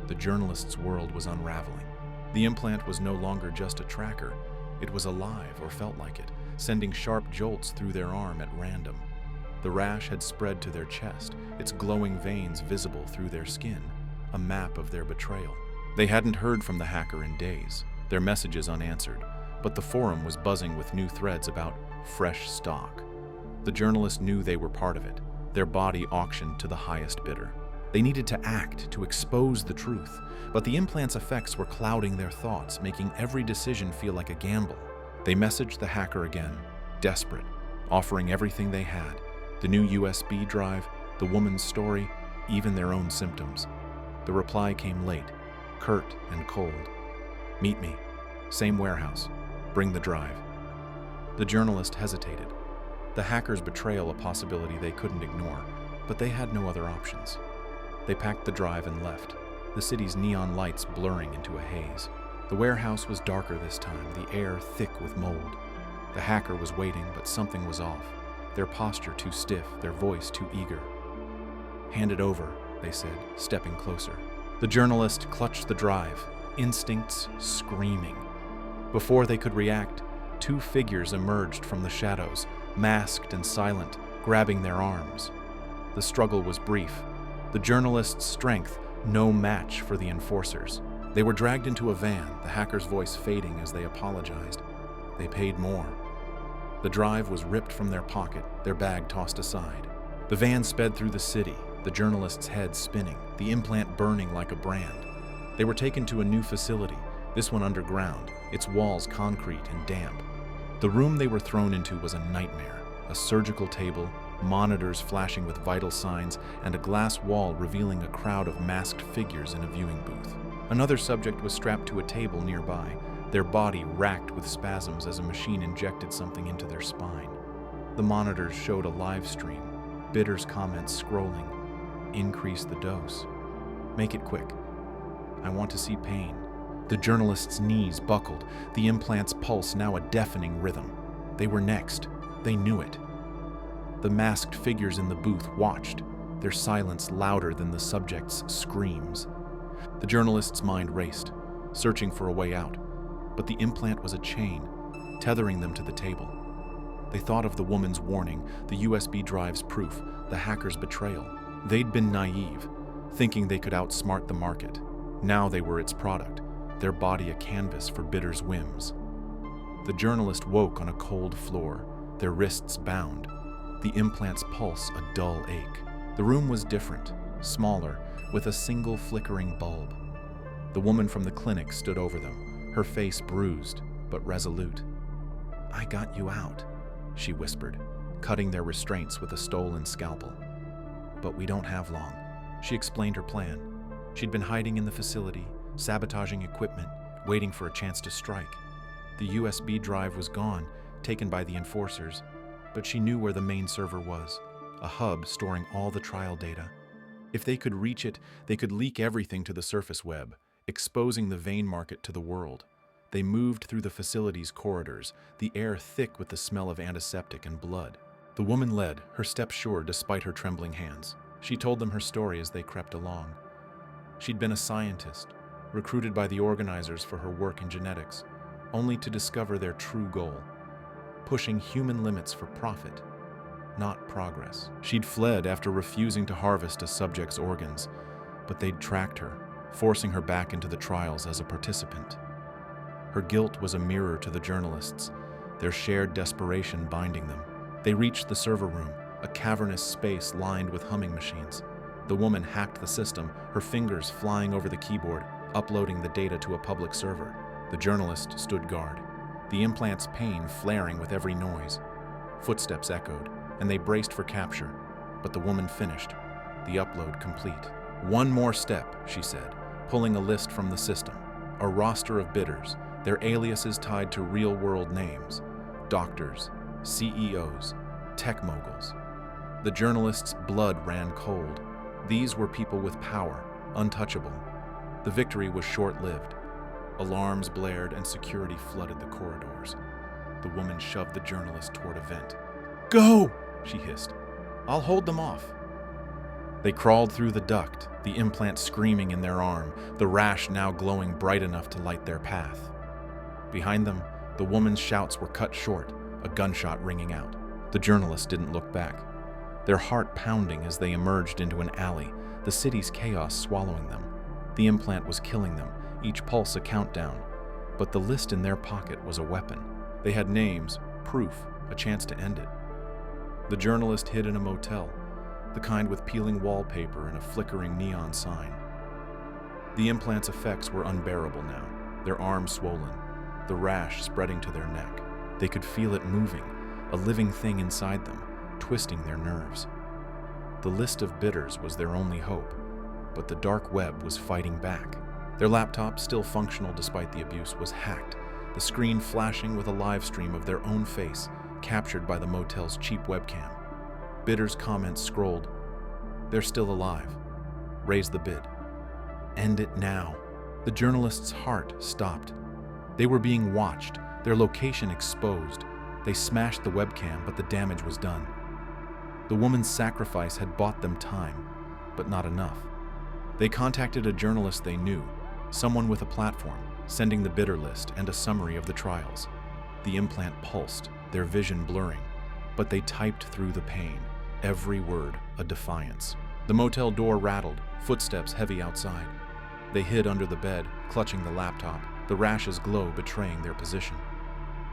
The journalist's world was unraveling. The implant was no longer just a tracker. It was alive, or felt like it, sending sharp jolts through their arm at random. The rash had spread to their chest, its glowing veins visible through their skin, a map of their betrayal. They hadn't heard from the hacker in days, their messages unanswered, but the forum was buzzing with new threads about fresh stock. The journalists knew they were part of it, their body auctioned to the highest bidder. They needed to act, to expose the truth, but the implant's effects were clouding their thoughts, making every decision feel like a gamble. They messaged the hacker again, desperate, offering everything they had, the new USB drive, the woman's story, even their own symptoms. The reply came late, curt and cold. "Meet me. Same warehouse. Bring the drive." The journalist hesitated. The hacker's betrayal a possibility they couldn't ignore, but they had no other options. They packed the drive and left, the city's neon lights blurring into a haze. The warehouse was darker this time, the air thick with mold. The hacker was waiting, but something was off. Their posture too stiff, their voice too eager. "Hand it over," they said, stepping closer. The journalist clutched the drive, instincts screaming. Before they could react, two figures emerged from the shadows, masked and silent, grabbing their arms. The struggle was brief. The journalist's strength no match for the enforcers. They were dragged into a van, the hacker's voice fading as they apologized. They paid more. The drive was ripped from their pocket, their bag tossed aside. The van sped through the city, the journalist's head spinning, the implant burning like a brand. They were taken to a new facility, this one underground, its walls concrete and damp. The room they were thrown into was a nightmare, a surgical table, monitors flashing with vital signs, and a glass wall revealing a crowd of masked figures in a viewing booth. Another subject was strapped to a table nearby, their body racked with spasms as a machine injected something into their spine. The monitors showed a live stream, bidders' comments scrolling. "Increase the dose. Make it quick. I want to see pain." The journalist's knees buckled, the implant's pulse now a deafening rhythm. They were next. They knew it. The masked figures in the booth watched, their silence louder than the subject's screams. The journalist's mind raced, searching for a way out, but the implant was a chain, tethering them to the table. They thought of the woman's warning, the USB drive's proof, the hacker's betrayal. They'd been naive, thinking they could outsmart the market. Now they were its product, their body a canvas for bidders' whims. The journalist woke on a cold floor, their wrists bound, the implant's pulse a dull ache. The room was different, smaller, with a single flickering bulb. The woman from the clinic stood over them, her face bruised but resolute. "I got you out," she whispered, cutting their restraints with a stolen scalpel. "But we don't have long." She explained her plan. She'd been hiding in the facility, sabotaging equipment, waiting for a chance to strike. The USB drive was gone, taken by the enforcers, but she knew where the main server was, a hub storing all the trial data. If they could reach it, they could leak everything to the surface web, exposing the vein market to the world. They moved through the facility's corridors, the air thick with the smell of antiseptic and blood. The woman led, her step sure despite her trembling hands. She told them her story as they crept along. She'd been a scientist, recruited by the organizers for her work in genetics, only to discover their true goal, pushing human limits for profit, not progress. She'd fled after refusing to harvest a subject's organs, but they'd tracked her, forcing her back into the trials as a participant. Her guilt was a mirror to the journalists, their shared desperation binding them. They reached the server room, a cavernous space lined with humming machines. The woman hacked the system, her fingers flying over the keyboard, uploading the data to a public server. The journalist stood guard, the implant's pain flaring with every noise. Footsteps echoed, and they braced for capture, but the woman finished, the upload complete. "One more step," she said, pulling a list from the system. A roster of bidders, their aliases tied to real-world names. Doctors, CEOs, tech moguls. The journalist's blood ran cold. These were people with power, untouchable. The victory was short-lived. Alarms blared and security flooded the corridors. The woman shoved the journalist toward a vent. "Go!" she hissed. "I'll hold them off." They crawled through the duct, the implant screaming in their arm, the rash now glowing bright enough to light their path. Behind them, the woman's shouts were cut short, a gunshot ringing out. The journalist didn't look back, their heart pounding as they emerged into an alley, the city's chaos swallowing them. The implant was killing them, each pulse a countdown, but the list in their pocket was a weapon. They had names, proof, a chance to end it. The journalist hid in a motel, the kind with peeling wallpaper and a flickering neon sign. The implant's effects were unbearable now, their arms swollen, the rash spreading to their neck. They could feel it moving, a living thing inside them, twisting their nerves. The list of bidders was their only hope, but the dark web was fighting back. Their laptop, still functional despite the abuse, was hacked, the screen flashing with a live stream of their own face, captured by the motel's cheap webcam. Bidders' comments scrolled, "They're still alive. Raise the bid. End it now." The journalist's heart stopped. They were being watched, their location exposed. They smashed the webcam, but the damage was done. The woman's sacrifice had bought them time, but not enough. They contacted a journalist they knew, someone with a platform, sending the bidder list and a summary of the trials. The implant pulsed, their vision blurring, but they typed through the pain, every word a defiance. The motel door rattled, footsteps heavy outside. They hid under the bed, clutching the laptop, the rash's glow betraying their position.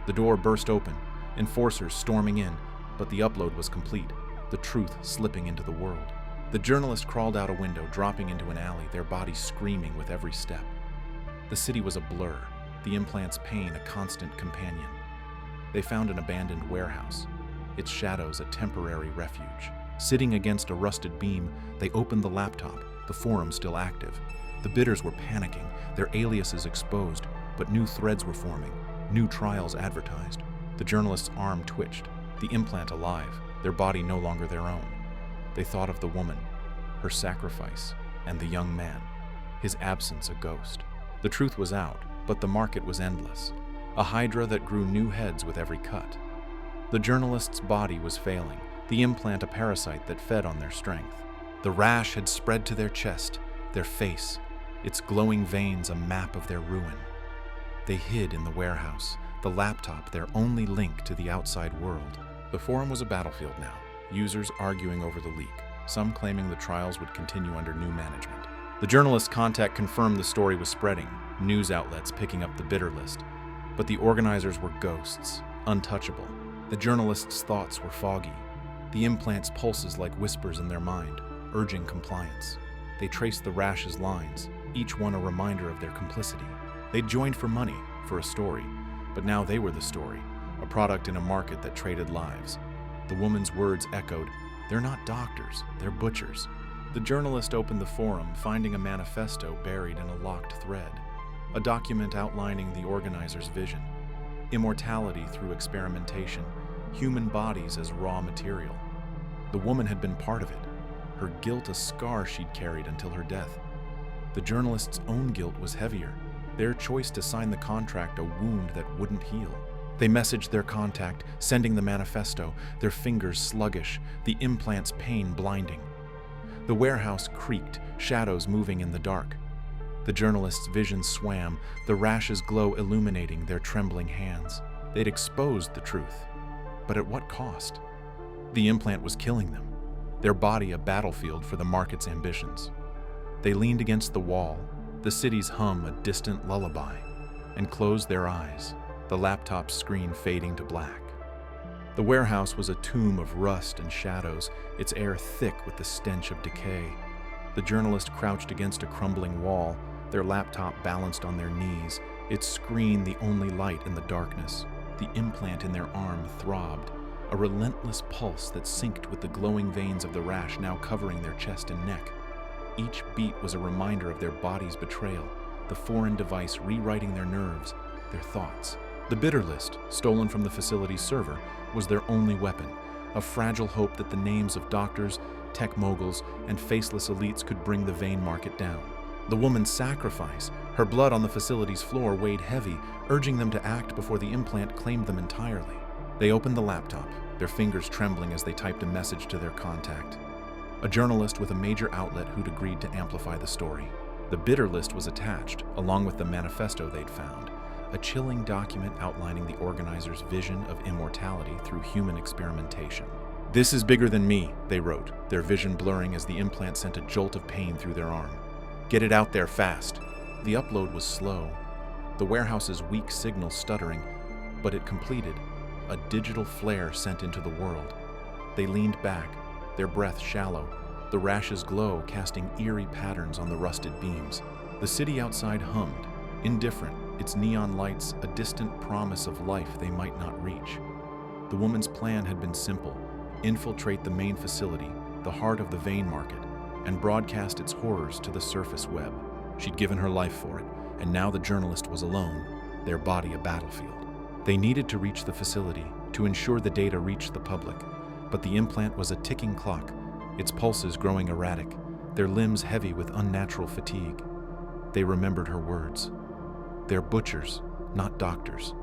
The door burst open, enforcers storming in, but the upload was complete, the truth slipping into the world. The journalist crawled out a window, dropping into an alley, their bodies screaming with every step. The city was a blur, the implant's pain a constant companion. They found an abandoned warehouse, its shadows a temporary refuge. Sitting against a rusted beam, they opened the laptop, the forum still active. The bidders were panicking, their aliases exposed, but new threads were forming, new trials advertised. The journalist's arm twitched, the implant alive, their body no longer their own. They thought of the woman, her sacrifice, and the young man, his absence a ghost. The truth was out, but the market was endless, a hydra that grew new heads with every cut. The journalist's body was failing, the implant a parasite that fed on their strength. The rash had spread to their chest, their face, its glowing veins a map of their ruin. They hid in the warehouse, the laptop their only link to the outside world. The forum was a battlefield now, users arguing over the leak, some claiming the trials would continue under new management. The journalist's contact confirmed the story was spreading, news outlets picking up the bidder list. But the organizers were ghosts, untouchable. The journalist's thoughts were foggy, the implant's pulses like whispers in their mind, urging compliance. They traced the rash's lines, each one a reminder of their complicity. They'd joined for money, for a story, but now they were the story, a product in a market that traded lives. The woman's words echoed, "They're not doctors, they're butchers." The journalist opened the forum, finding a manifesto buried in a locked thread, a document outlining the organizer's vision. Immortality through experimentation, human bodies as raw material. The woman had been part of it, her guilt a scar she'd carried until her death. The journalist's own guilt was heavier, their choice to sign the contract a wound that wouldn't heal. They messaged their contact, sending the manifesto, their fingers sluggish, the implant's pain blinding. The warehouse creaked, shadows moving in the dark. The journalist's vision swam, the rash's glow illuminating their trembling hands. They'd exposed the truth. But at what cost? The implant was killing them, their body a battlefield for the market's ambitions. They leaned against the wall, the city's hum a distant lullaby, and closed their eyes, the laptop's screen fading to black. The warehouse was a tomb of rust and shadows, its air thick with the stench of decay. The journalist crouched against a crumbling wall, their laptop balanced on their knees, its screen the only light in the darkness. The implant in their arm throbbed, a relentless pulse that synced with the glowing veins of the rash now covering their chest and neck. Each beat was a reminder of their body's betrayal, the foreign device rewriting their nerves, their thoughts. The bidder list, stolen from the facility's server, was their only weapon, a fragile hope that the names of doctors, tech moguls, and faceless elites could bring the vein market down. The woman's sacrifice, her blood on the facility's floor, weighed heavy, urging them to act before the implant claimed them entirely. They opened the laptop, their fingers trembling as they typed a message to their contact. A journalist with a major outlet who'd agreed to amplify the story. The bidder list was attached, along with the manifesto they'd found, a chilling document outlining the organizers' vision of immortality through human experimentation. "This is bigger than me," they wrote, their vision blurring as the implant sent a jolt of pain through their arm. "Get it out there fast." The upload was slow, the warehouse's weak signal stuttering, but it completed, a digital flare sent into the world. They leaned back, their breath shallow, the rash's glow casting eerie patterns on the rusted beams. The city outside hummed, indifferent, its neon lights a distant promise of life they might not reach. The woman's plan had been simple: infiltrate the main facility, the heart of the vein market, and broadcast its horrors to the surface web. She'd given her life for it, and now the journalist was alone, their body a battlefield. They needed to reach the facility, to ensure the data reached the public, but the implant was a ticking clock, its pulses growing erratic, their limbs heavy with unnatural fatigue. They remembered her words. "They're butchers, not doctors."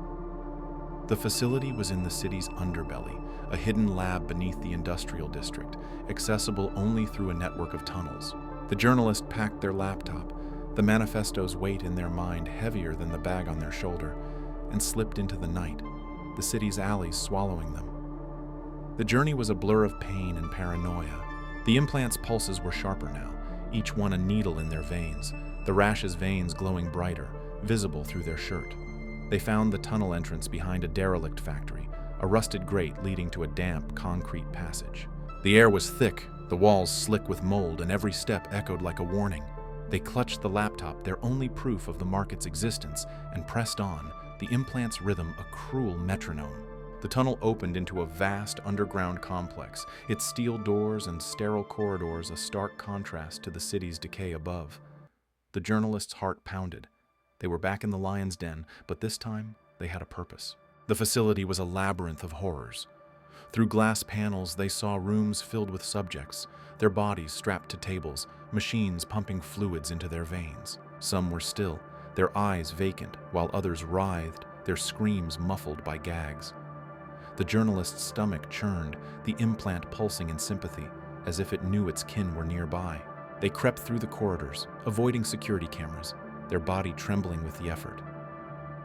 The facility was in the city's underbelly, a hidden lab beneath the industrial district, accessible only through a network of tunnels. The journalist packed their laptop, the manifesto's weight in their mind heavier than the bag on their shoulder, and slipped into the night, the city's alleys swallowing them. The journey was a blur of pain and paranoia. The implant's pulses were sharper now, each one a needle in their veins, the rash's veins glowing brighter, visible through their shirt. They found the tunnel entrance behind a derelict factory, a rusted grate leading to a damp, concrete passage. The air was thick, the walls slick with mold, and every step echoed like a warning. They clutched the laptop, their only proof of the market's existence, and pressed on, the implant's rhythm a cruel metronome. The tunnel opened into a vast underground complex, its steel doors and sterile corridors a stark contrast to the city's decay above. The journalist's heart pounded. They were back in the lion's den, but this time they had a purpose. The facility was a labyrinth of horrors. Through glass panels, they saw rooms filled with subjects, their bodies strapped to tables, machines pumping fluids into their veins. Some were still, their eyes vacant, while others writhed, their screams muffled by gags. The journalist's stomach churned, the implant pulsing in sympathy, as if it knew its kin were nearby. They crept through the corridors, avoiding security cameras, their body trembling with the effort.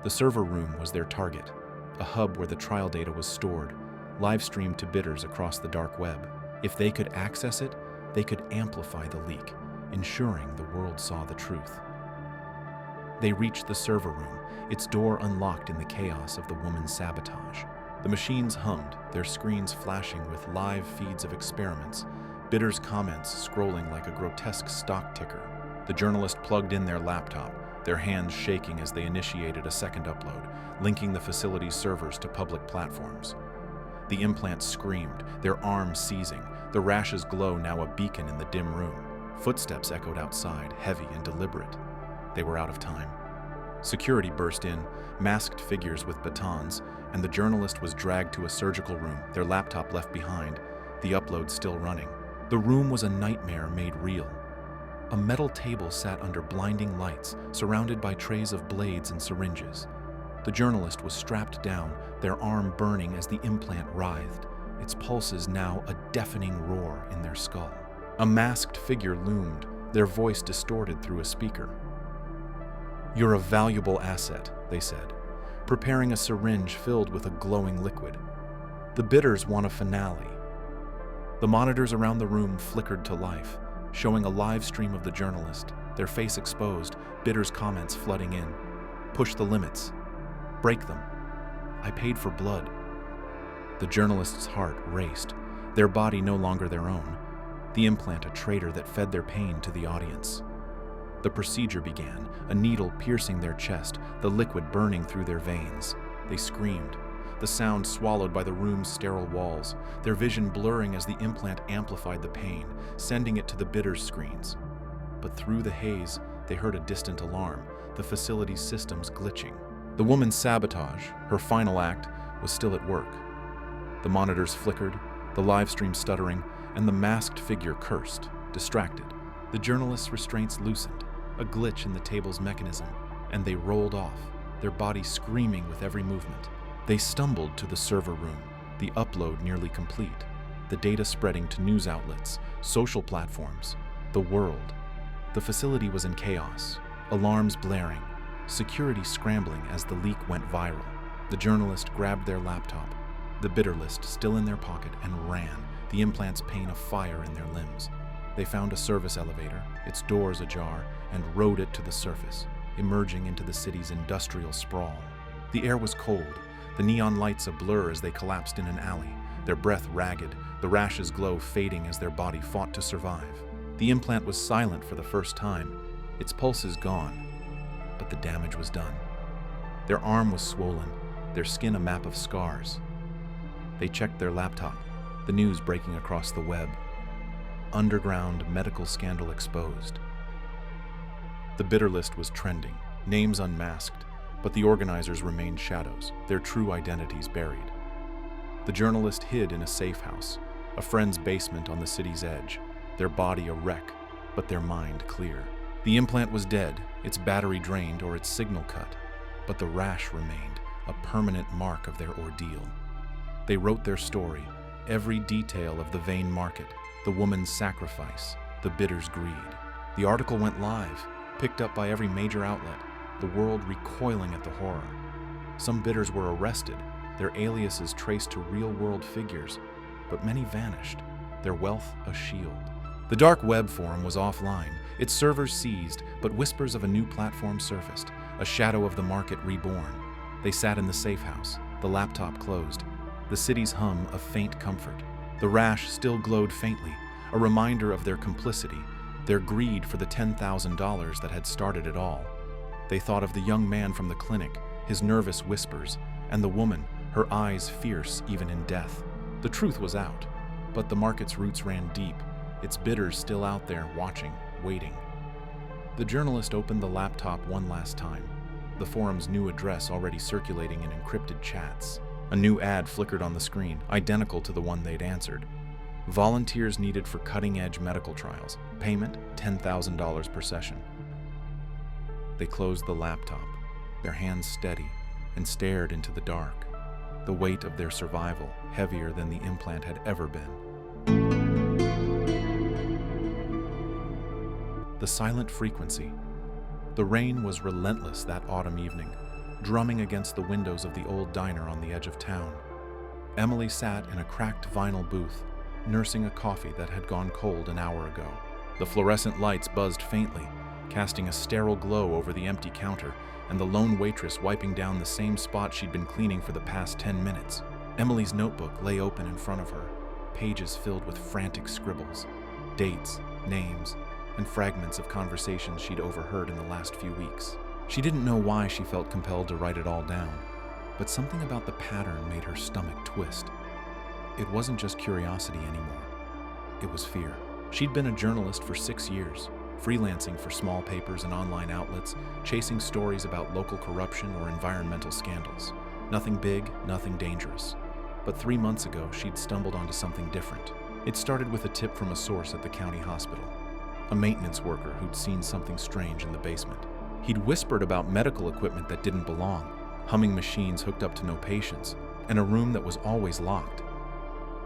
The server room was their target, a hub where the trial data was stored, live-streamed to bidders across the dark web. If they could access it, they could amplify the leak, ensuring the world saw the truth. They reached the server room, its door unlocked in the chaos of the woman's sabotage. The machines hummed, their screens flashing with live feeds of experiments, bidders' comments scrolling like a grotesque stock ticker. The journalist plugged in their laptop, their hands shaking as they initiated a second upload, linking the facility's servers to public platforms. The implant screamed, their arms seizing, the rash's glow now a beacon in the dim room. Footsteps echoed outside, heavy and deliberate. They were out of time. Security burst in, masked figures with batons, and the journalist was dragged to a surgical room, their laptop left behind, the upload still running. The room was a nightmare made real. A metal table sat under blinding lights, surrounded by trays of blades and syringes. The journalist was strapped down, their arm burning as the implant writhed, its pulses now a deafening roar in their skull. A masked figure loomed, their voice distorted through a speaker. "You're a valuable asset," they said, preparing a syringe filled with a glowing liquid. "The bidders want a finale." The monitors around the room flickered to life, showing a live stream of the journalist, their face exposed, bidders' comments flooding in. "Push the limits. Break them. I paid for blood." The journalist's heart raced, their body no longer their own, the implant a traitor that fed their pain to the audience. The procedure began, a needle piercing their chest, the liquid burning through their veins. They screamed, the sound swallowed by the room's sterile walls, their vision blurring as the implant amplified the pain, sending it to the bidders' screens. But through the haze, they heard a distant alarm, the facility's systems glitching. The woman's sabotage, her final act, was still at work. The monitors flickered, the live stream stuttering, and the masked figure cursed, distracted. The journalist's restraints loosened, a glitch in the table's mechanism, and they rolled off, their bodies screaming with every movement. They stumbled to the server room, the upload nearly complete, the data spreading to news outlets, social platforms, the world. The facility was in chaos, alarms blaring, security scrambling as the leak went viral. The journalist grabbed their laptop, the bidder list still in their pocket, and ran, the implant's pain of fire in their limbs. They found a service elevator, its doors ajar, and rode it to the surface, emerging into the city's industrial sprawl. The air was cold, the neon lights a blur as they collapsed in an alley, their breath ragged, the rash's glow fading as their body fought to survive. The implant was silent for the first time, its pulses gone, but the damage was done. Their arm was swollen, their skin a map of scars. They checked their laptop, the news breaking across the web. Underground medical scandal exposed. The bidder list was trending, names unmasked, but the organizers remained shadows, their true identities buried. The journalist hid in a safe house, a friend's basement on the city's edge, their body a wreck, but their mind clear. The implant was dead, its battery drained or its signal cut, but the rash remained, a permanent mark of their ordeal. They wrote their story, every detail of the vain market, the woman's sacrifice, the bidder's greed. The article went live, picked up by every major outlet, the world recoiling at the horror. Some bidders were arrested, their aliases traced to real-world figures, but many vanished, their wealth a shield. The dark web forum was offline, its servers seized, but whispers of a new platform surfaced, a shadow of the market reborn. They sat in the safe house, the laptop closed, the city's hum of faint comfort. The rash still glowed faintly, a reminder of their complicity, their greed for the $10,000 that had started it all. They thought of the young man from the clinic, his nervous whispers, and the woman, her eyes fierce even in death. The truth was out, but the market's roots ran deep, its bidders still out there watching, waiting. The journalist opened the laptop one last time, the forum's new address already circulating in encrypted chats. A new ad flickered on the screen, identical to the one they'd answered. Volunteers needed for cutting-edge medical trials. Payment, $10,000 per session. They closed the laptop, their hands steady, and stared into the dark, the weight of their survival heavier than the implant had ever been. The silent frequency. The rain was relentless that autumn evening, drumming against the windows of the old diner on the edge of town. Emily sat in a cracked vinyl booth, nursing a coffee that had gone cold an hour ago. The fluorescent lights buzzed faintly, casting a sterile glow over the empty counter, and the lone waitress wiping down the same spot she'd been cleaning for the past 10 minutes. Emily's notebook lay open in front of her, pages filled with frantic scribbles, dates, names, and fragments of conversations she'd overheard in the last few weeks. She didn't know why she felt compelled to write it all down, but something about the pattern made her stomach twist. It wasn't just curiosity anymore. It was fear. She'd been a journalist for 6 years, freelancing for small papers and online outlets, chasing stories about local corruption or environmental scandals. Nothing big, nothing dangerous. But 3 months ago, she'd stumbled onto something different. It started with a tip from a source at the county hospital, a maintenance worker who'd seen something strange in the basement. He'd whispered about medical equipment that didn't belong, humming machines hooked up to no patients, and a room that was always locked.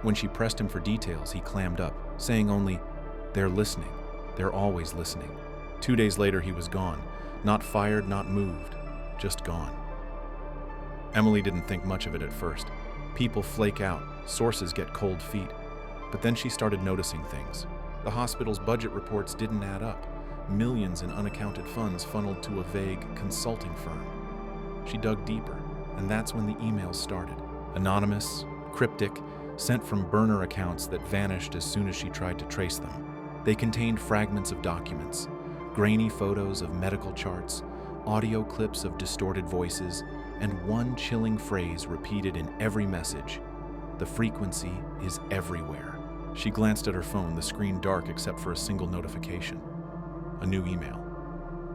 When she pressed him for details, he clammed up, saying only, "They're listening. They're always listening." 2 days later, he was gone. Not fired, not moved, just gone. Emily didn't think much of it at first. People flake out, sources get cold feet. But then she started noticing things. The hospital's budget reports didn't add up. Millions in unaccounted funds funneled to a vague consulting firm. She dug deeper, and that's when the emails started. Anonymous, cryptic, sent from burner accounts that vanished as soon as she tried to trace them. They contained fragments of documents, grainy photos of medical charts, audio clips of distorted voices, and one chilling phrase repeated in every message: "The frequency is everywhere." She glanced at her phone, the screen dark except for a single notification. A new email.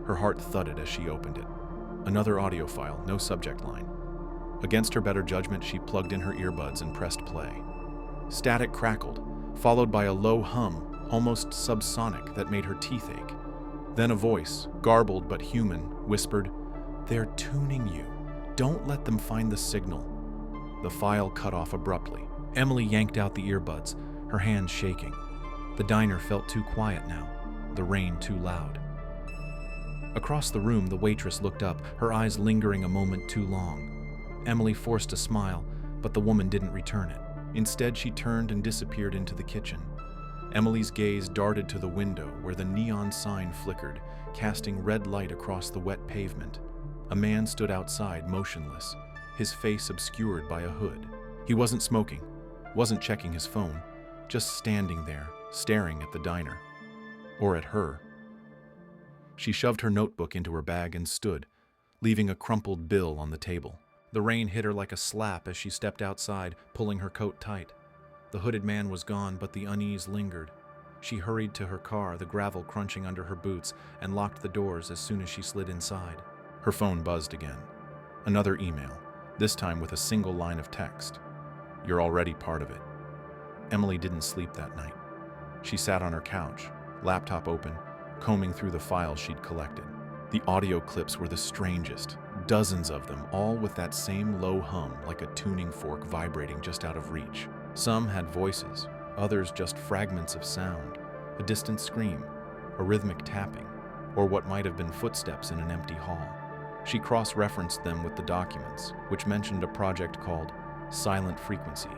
Her heart thudded as she opened it. Another audio file, no subject line. Against her better judgment, she plugged in her earbuds and pressed play. Static crackled, followed by a low hum, almost subsonic, that made her teeth ache. Then a voice, garbled but human, whispered, "They're tuning you. Don't let them find the signal." The file cut off abruptly. Emily yanked out the earbuds, her hands shaking. The diner felt too quiet now, the rain too loud. Across the room, the waitress looked up, her eyes lingering a moment too long. Emily forced a smile, but the woman didn't return it. Instead, she turned and disappeared into the kitchen. Emily's gaze darted to the window where the neon sign flickered, casting red light across the wet pavement. A man stood outside, motionless, his face obscured by a hood. He wasn't smoking, wasn't checking his phone, just standing there, staring at the diner. Or at her. She shoved her notebook into her bag and stood, leaving a crumpled bill on the table. The rain hit her like a slap as she stepped outside, pulling her coat tight. The hooded man was gone, but the unease lingered. She hurried to her car, the gravel crunching under her boots, and locked the doors as soon as she slid inside. Her phone buzzed again. Another email, this time with a single line of text. "You're already part of it." Emily didn't sleep that night. She sat on her couch, laptop open, combing through the files she'd collected. The audio clips were the strangest, dozens of them, all with that same low hum, like a tuning fork vibrating just out of reach. Some had voices, others just fragments of sound, a distant scream, a rhythmic tapping, or what might have been footsteps in an empty hall. She cross-referenced them with the documents, which mentioned a project called Silent Frequency.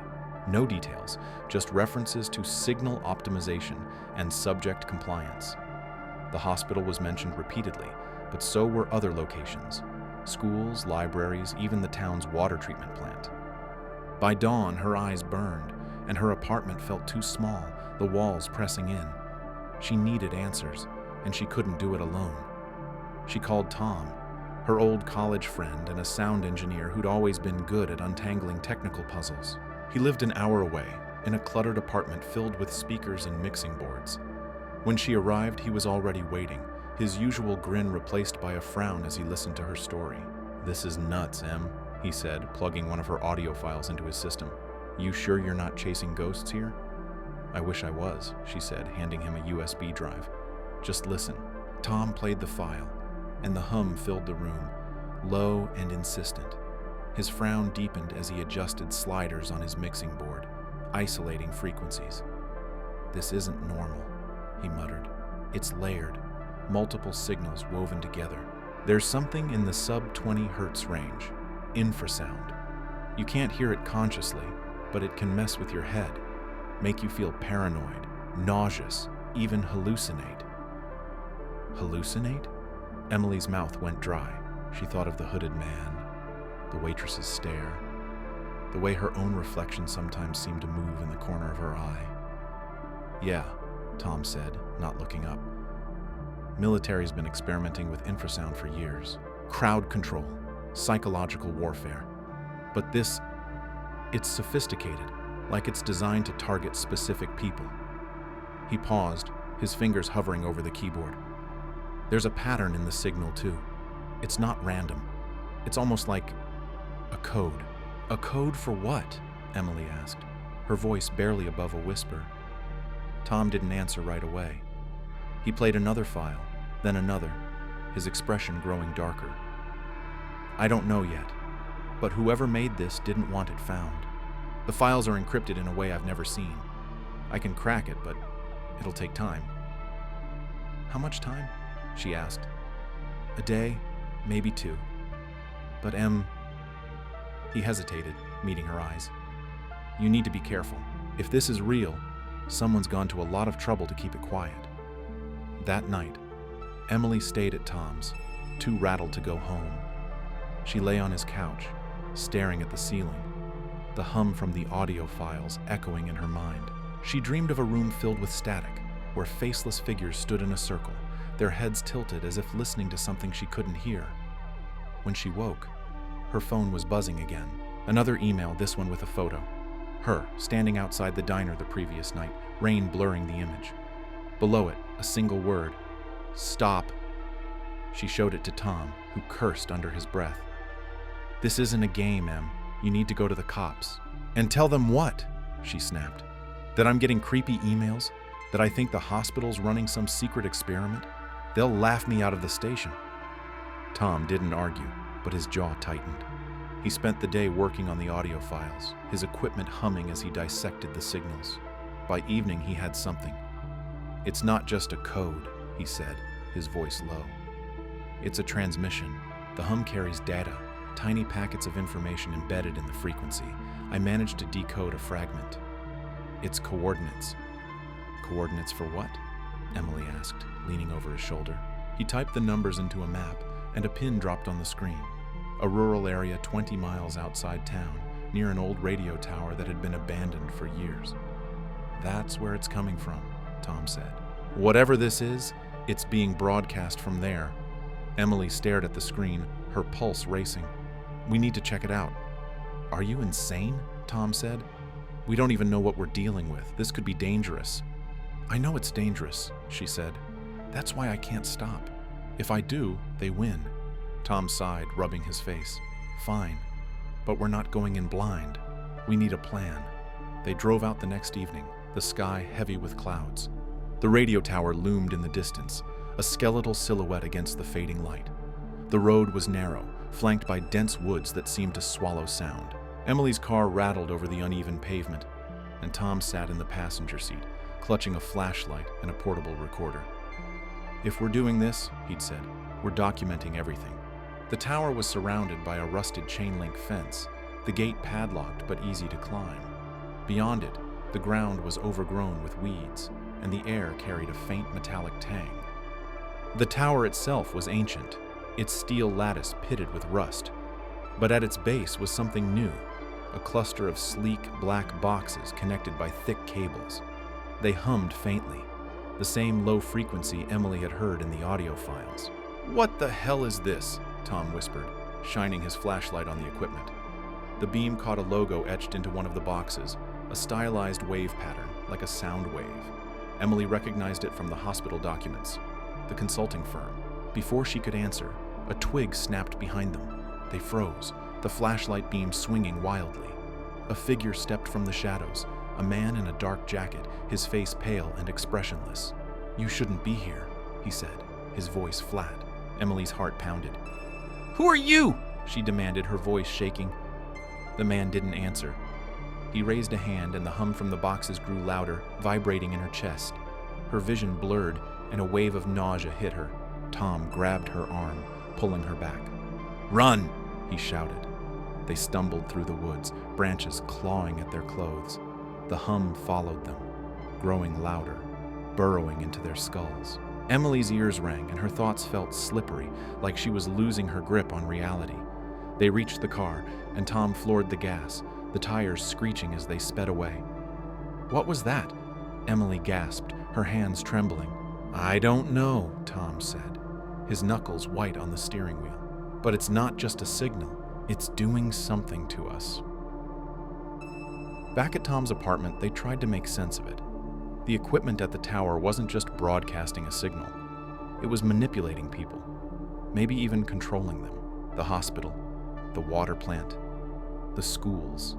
No details, just references to signal optimization and subject compliance. The hospital was mentioned repeatedly, but so were other locations: schools, libraries, even the town's water treatment plant. By dawn, her eyes burned, and her apartment felt too small, the walls pressing in. She needed answers, and she couldn't do it alone. She called Tom, her old college friend and a sound engineer who'd always been good at untangling technical puzzles. He lived an hour away, in a cluttered apartment filled with speakers and mixing boards. When she arrived, he was already waiting, his usual grin replaced by a frown as he listened to her story. "This is nuts, Em," he said, plugging one of her audio files into his system. "You sure you're not chasing ghosts here?" "I wish I was," she said, handing him a USB drive. "Just listen." Tom played the file, and the hum filled the room, low and insistent. His frown deepened as he adjusted sliders on his mixing board, isolating frequencies. "This isn't normal," he muttered. "It's layered, multiple signals woven together. There's something in the sub-20 Hz range, infrasound. You can't hear it consciously, but it can mess with your head, make you feel paranoid, nauseous, even hallucinate." Hallucinate? Emily's mouth went dry. She thought of the hooded man, the waitress's stare, the way her own reflection sometimes seemed to move in the corner of her eye. "Yeah," Tom said, not looking up. "Military's been experimenting with infrasound for years. Crowd control, psychological warfare. But this, it's sophisticated, like it's designed to target specific people." He paused, his fingers hovering over the keyboard. There's a pattern in the signal, too. It's not random. It's almost like a code. A code for what? Emily asked, her voice barely above a whisper. Tom didn't answer right away. He played another file, then another, his expression growing darker. I don't know yet, but whoever made this didn't want it found. The files are encrypted in a way I've never seen. I can crack it, but it'll take time. How much time? She asked. A day, maybe 2. But He hesitated, meeting her eyes. You need to be careful. If this is real, someone's gone to a lot of trouble to keep it quiet. That night, Emily stayed at Tom's, too rattled to go home. She lay on his couch, staring at the ceiling, the hum from the audio files echoing in her mind. She dreamed of a room filled with static, where faceless figures stood in a circle, their heads tilted as if listening to something she couldn't hear. When she woke, her phone was buzzing again. Another email, this one with a photo. Her, standing outside the diner the previous night, rain blurring the image. Below it, a single word. Stop. She showed it to Tom, who cursed under his breath. This isn't a game, Em. You need to go to the cops. And tell them what? She snapped. That I'm getting creepy emails? That I think the hospital's running some secret experiment? They'll laugh me out of the station. Tom didn't argue, but his jaw tightened. He spent the day working on the audio files, his equipment humming as he dissected the signals. By evening, he had something. It's not just a code, he said, his voice low. It's a transmission. The hum carries data, tiny packets of information embedded in the frequency. I managed to decode a fragment. It's coordinates. Coordinates for what? Emily asked, leaning over his shoulder. He typed the numbers into a map, and a pin dropped on the screen. A rural area 20 miles outside town, near an old radio tower that had been abandoned for years. That's where it's coming from, Tom said. Whatever this is, it's being broadcast from there. Emily stared at the screen, her pulse racing. We need to check it out. Are you insane? Tom said. We don't even know what we're dealing with. This could be dangerous. I know it's dangerous, she said. That's why I can't stop. If I do, they win. Tom sighed, rubbing his face. Fine, but we're not going in blind. We need a plan. They drove out the next evening, the sky heavy with clouds. The radio tower loomed in the distance, a skeletal silhouette against the fading light. The road was narrow, flanked by dense woods that seemed to swallow sound. Emily's car rattled over the uneven pavement, and Tom sat in the passenger seat, clutching a flashlight and a portable recorder. If we're doing this, he'd said, we're documenting everything. The tower was surrounded by a rusted chain-link fence, the gate padlocked but easy to climb. Beyond it, the ground was overgrown with weeds, and the air carried a faint metallic tang. The tower itself was ancient, its steel lattice pitted with rust. But at its base was something new, a cluster of sleek black boxes connected by thick cables. They hummed faintly, the same low frequency Emily had heard in the audio files. What the hell is this? Tom whispered, shining his flashlight on the equipment. The beam caught a logo etched into one of the boxes, a stylized wave pattern, like a sound wave. Emily recognized it from the hospital documents, the consulting firm. Before she could answer, a twig snapped behind them. They froze, the flashlight beam swinging wildly. A figure stepped from the shadows, a man in a dark jacket, his face pale and expressionless. You shouldn't be here, he said, his voice flat. Emily's heart pounded. Who are you? She demanded, her voice shaking. The man didn't answer. He raised a hand and the hum from the boxes grew louder, vibrating in her chest. Her vision blurred and a wave of nausea hit her. Tom grabbed her arm, pulling her back. Run, he shouted. They stumbled through the woods, branches clawing at their clothes. The hum followed them, growing louder, burrowing into their skulls. Emily's ears rang and her thoughts felt slippery, like she was losing her grip on reality. They reached the car, and Tom floored the gas, the tires screeching as they sped away. What was that? Emily gasped, her hands trembling. I don't know, Tom said, his knuckles white on the steering wheel. But it's not just a signal. It's doing something to us. Back at Tom's apartment, they tried to make sense of it. The equipment at the tower wasn't just broadcasting a signal. It was manipulating people, maybe even controlling them. The hospital, the water plant, the schools,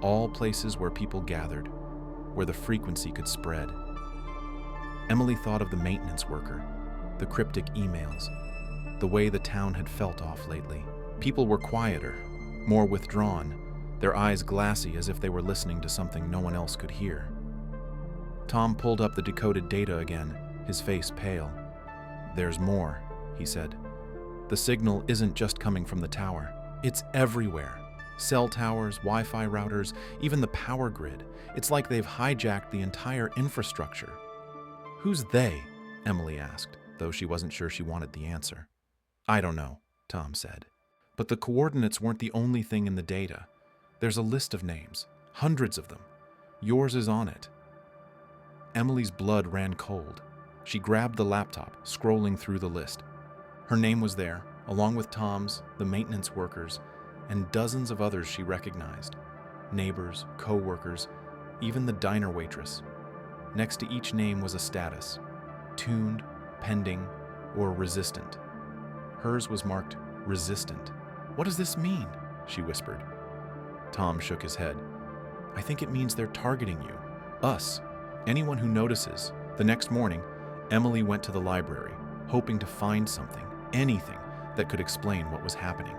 all places where people gathered, where the frequency could spread. Emily thought of the maintenance worker, the cryptic emails, the way the town had felt off lately. People were quieter, more withdrawn, their eyes glassy as if they were listening to something no one else could hear. Tom pulled up the decoded data again, his face pale. "There's more," he said. "The signal isn't just coming from the tower. It's everywhere. Cell towers, Wi-Fi routers, even the power grid. It's like they've hijacked the entire infrastructure." "Who's they?" Emily asked, though she wasn't sure she wanted the answer. "I don't know," Tom said. "But the coordinates weren't the only thing in the data. There's a list of names, hundreds of them. Yours is on it." Emily's blood ran cold. She grabbed the laptop, scrolling through the list. Her name was there, along with Tom's, the maintenance workers, and dozens of others she recognized. Neighbors, co-workers, even the diner waitress. Next to each name was a status: tuned, pending, or resistant. Hers was marked resistant. "What does this mean?" she whispered. Tom shook his head. "I think it means they're targeting you. Us. Anyone who notices." The next morning, Emily went to the library, hoping to find something, anything, that could explain what was happening.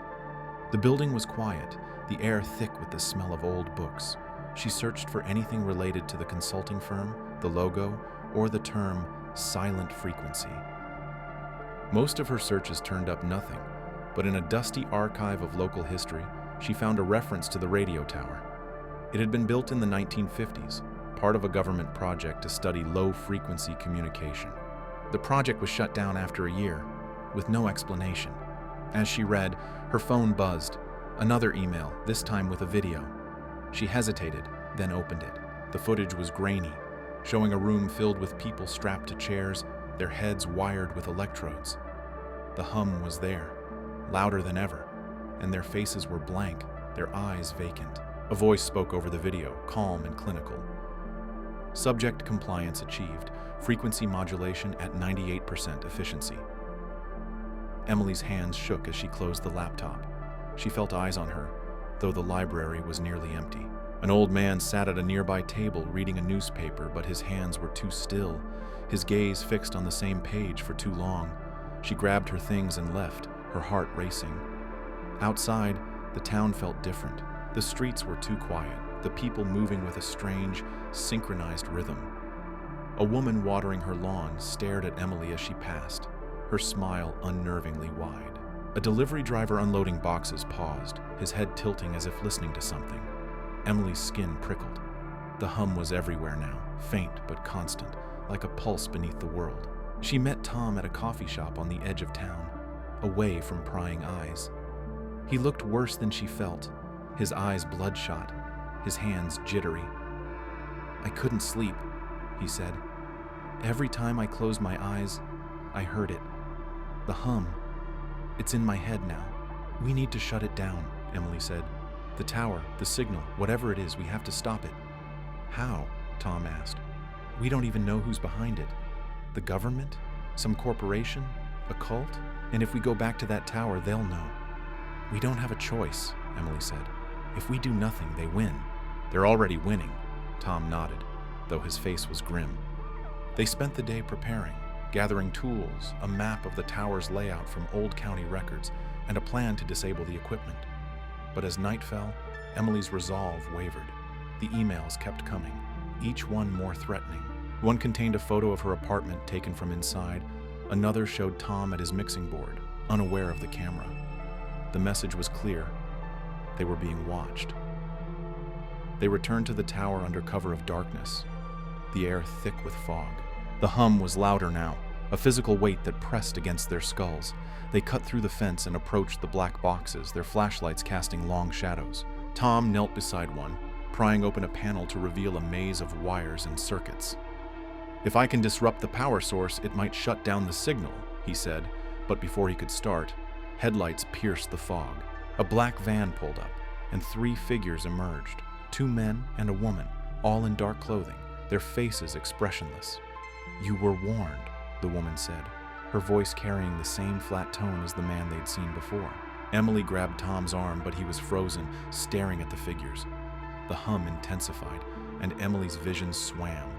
The building was quiet, the air thick with the smell of old books. She searched for anything related to the consulting firm, the logo, or the term silent frequency. Most of her searches turned up nothing, but in a dusty archive of local history, she found a reference to the radio tower. It had been built in the 1950s, part of a government project to study low-frequency communication. The project was shut down after a year, with no explanation. As she read, her phone buzzed. Another email, this time with a video. She hesitated, then opened it. The footage was grainy, showing a room filled with people strapped to chairs, their heads wired with electrodes. The hum was there, louder than ever, and their faces were blank, their eyes vacant. A voice spoke over the video, calm and clinical. "Subject compliance achieved. Frequency modulation at 98% efficiency." Emily's hands shook as she closed the laptop. She felt eyes on her, though the library was nearly empty. An old man sat at a nearby table reading a newspaper, but his hands were too still, his gaze fixed on the same page for too long. She grabbed her things and left, her heart racing. Outside, the town felt different. The streets were too quiet, the people moving with a strange, synchronized rhythm. A woman watering her lawn stared at Emily as she passed, her smile unnervingly wide. A delivery driver unloading boxes paused, his head tilting as if listening to something. Emily's skin prickled. The hum was everywhere now, faint but constant, like a pulse beneath the world. She met Tom at a coffee shop on the edge of town, away from prying eyes. He looked worse than she felt, his eyes bloodshot, his hands jittery. "I couldn't sleep," he said. "Every time I closed my eyes, I heard it. The hum. It's in my head now. We need to shut it down," Emily said. "The tower, the signal, whatever it is, we have to stop it." "How?" Tom asked. "We don't even know who's behind it. The government? Some corporation? A cult? And if we go back to that tower, they'll know." "We don't have a choice," Emily said. "If we do nothing, they win." "They're already winning," Tom nodded, though his face was grim. They spent the day preparing, gathering tools, a map of the tower's layout from old county records, and a plan to disable the equipment. But as night fell, Emily's resolve wavered. The emails kept coming, each one more threatening. One contained a photo of her apartment taken from inside. Another showed Tom at his mixing board, unaware of the camera. The message was clear. They were being watched. They returned to the tower under cover of darkness, the air thick with fog. The hum was louder now, a physical weight that pressed against their skulls. They cut through the fence and approached the black boxes, their flashlights casting long shadows. Tom knelt beside one, prying open a panel to reveal a maze of wires and circuits. "If I can disrupt the power source, it might shut down the signal," he said, but before he could start, headlights pierced the fog. A black van pulled up, and 3 figures emerged, 2 men and a woman, all in dark clothing, their faces expressionless. "You were warned," the woman said, her voice carrying the same flat tone as the man they'd seen before. Emily grabbed Tom's arm, but he was frozen, staring at the figures. The hum intensified, and Emily's vision swam.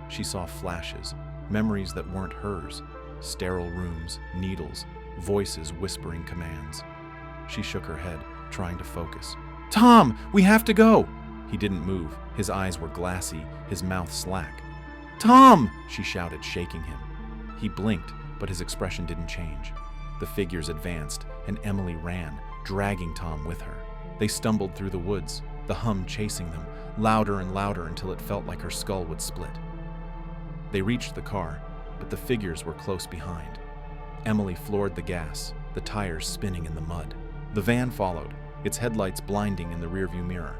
She saw flashes, memories that weren't hers, sterile rooms, needles, voices whispering commands. She shook her head, trying to focus. "Tom, we have to go!" He didn't move. His eyes were glassy, his mouth slack. "Tom!" she shouted, shaking him. He blinked, but his expression didn't change. The figures advanced, and Emily ran, dragging Tom with her. They stumbled through the woods, the hum chasing them, louder and louder until it felt like her skull would split. They reached the car, but the figures were close behind. Emily floored the gas, the tires spinning in the mud. The van followed, its headlights blinding in the rearview mirror.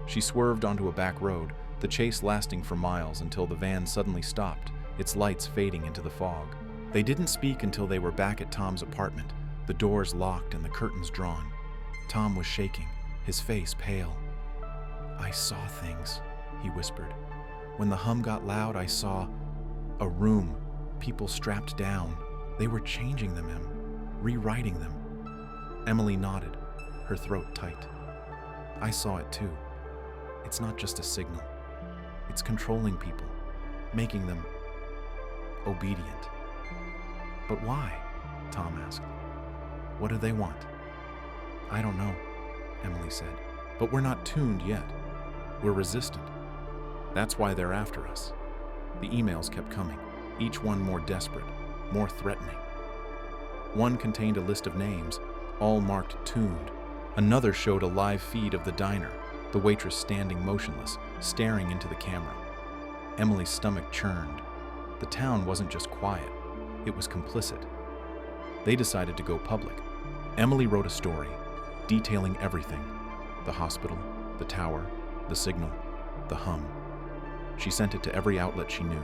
She swerved onto a back road, the chase lasting for miles until the van suddenly stopped, its lights fading into the fog. They didn't speak until they were back at Tom's apartment, the doors locked and the curtains drawn. Tom was shaking, his face pale. "I saw things," he whispered. "When the hum got loud, I saw a room, people strapped down. They were changing them, rewriting them." Emily nodded, her throat tight. "I saw it too. It's not just a signal. It's controlling people, making them obedient." "But why?" Tom asked. "What do they want?" "I don't know," Emily said. "But we're not tuned yet. We're resistant. That's why they're after us." The emails kept coming, each one more desperate, more threatening. One contained a list of names, all marked tuned. Another showed a live feed of the diner, the waitress standing motionless, staring into the camera. Emily's stomach churned. The town wasn't just quiet, it was complicit. They decided to go public. Emily wrote a story, detailing everything: the hospital, the tower, the signal, the hum. She sent it to every outlet she knew,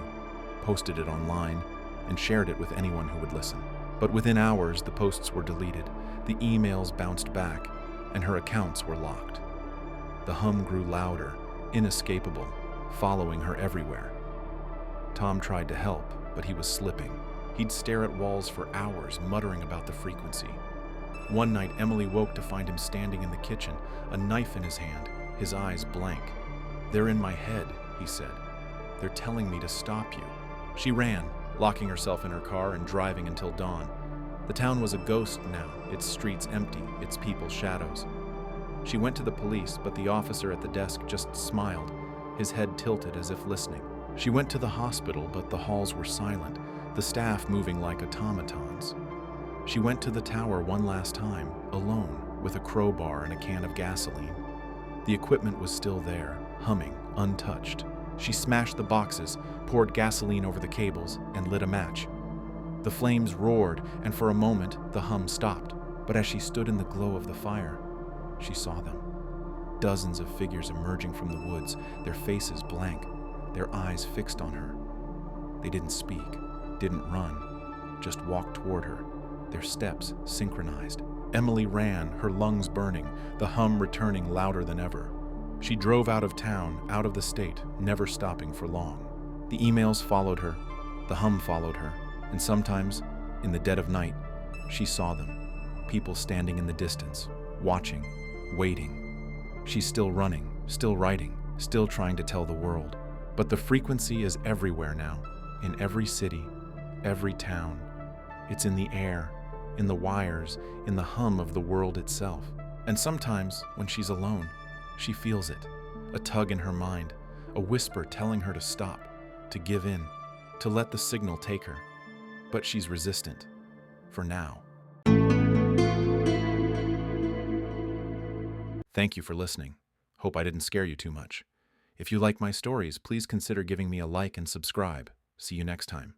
posted it online, and shared it with anyone who would listen. But within hours, the posts were deleted, the emails bounced back, and her accounts were locked. The hum grew louder, inescapable, following her everywhere. Tom tried to help, but he was slipping. He'd stare at walls for hours, muttering about the frequency. One night, Emily woke to find him standing in the kitchen, a knife in his hand, his eyes blank. "They're in my head," he said. "They're telling me to stop you." She ran, locking herself in her car and driving until dawn. The town was a ghost now, its streets empty, its people shadows. She went to the police, but the officer at the desk just smiled, his head tilted as if listening. She went to the hospital, but the halls were silent, the staff moving like automatons. She went to the tower one last time, alone, with a crowbar and a can of gasoline. The equipment was still there, humming, untouched. She smashed the boxes, poured gasoline over the cables, and lit a match. The flames roared, and for a moment, the hum stopped. But as she stood in the glow of the fire, she saw them. Dozens of figures emerging from the woods, their faces blank, their eyes fixed on her. They didn't speak, didn't run, just walked toward her, their steps synchronized. Emily ran, her lungs burning, the hum returning louder than ever. She drove out of town, out of the state, never stopping for long. The emails followed her, the hum followed her, and sometimes, in the dead of night, she saw them. People standing in the distance, watching, waiting. She's still running, still writing, still trying to tell the world. But the frequency is everywhere now, in every city, every town. It's in the air, in the wires, in the hum of the world itself. And sometimes, when she's alone, she feels it, a tug in her mind, a whisper telling her to stop, to give in, to let the signal take her. But she's resistant, for now. Thank you for listening. Hope I didn't scare you too much. If you like my stories, please consider giving me a like and subscribe. See you next time.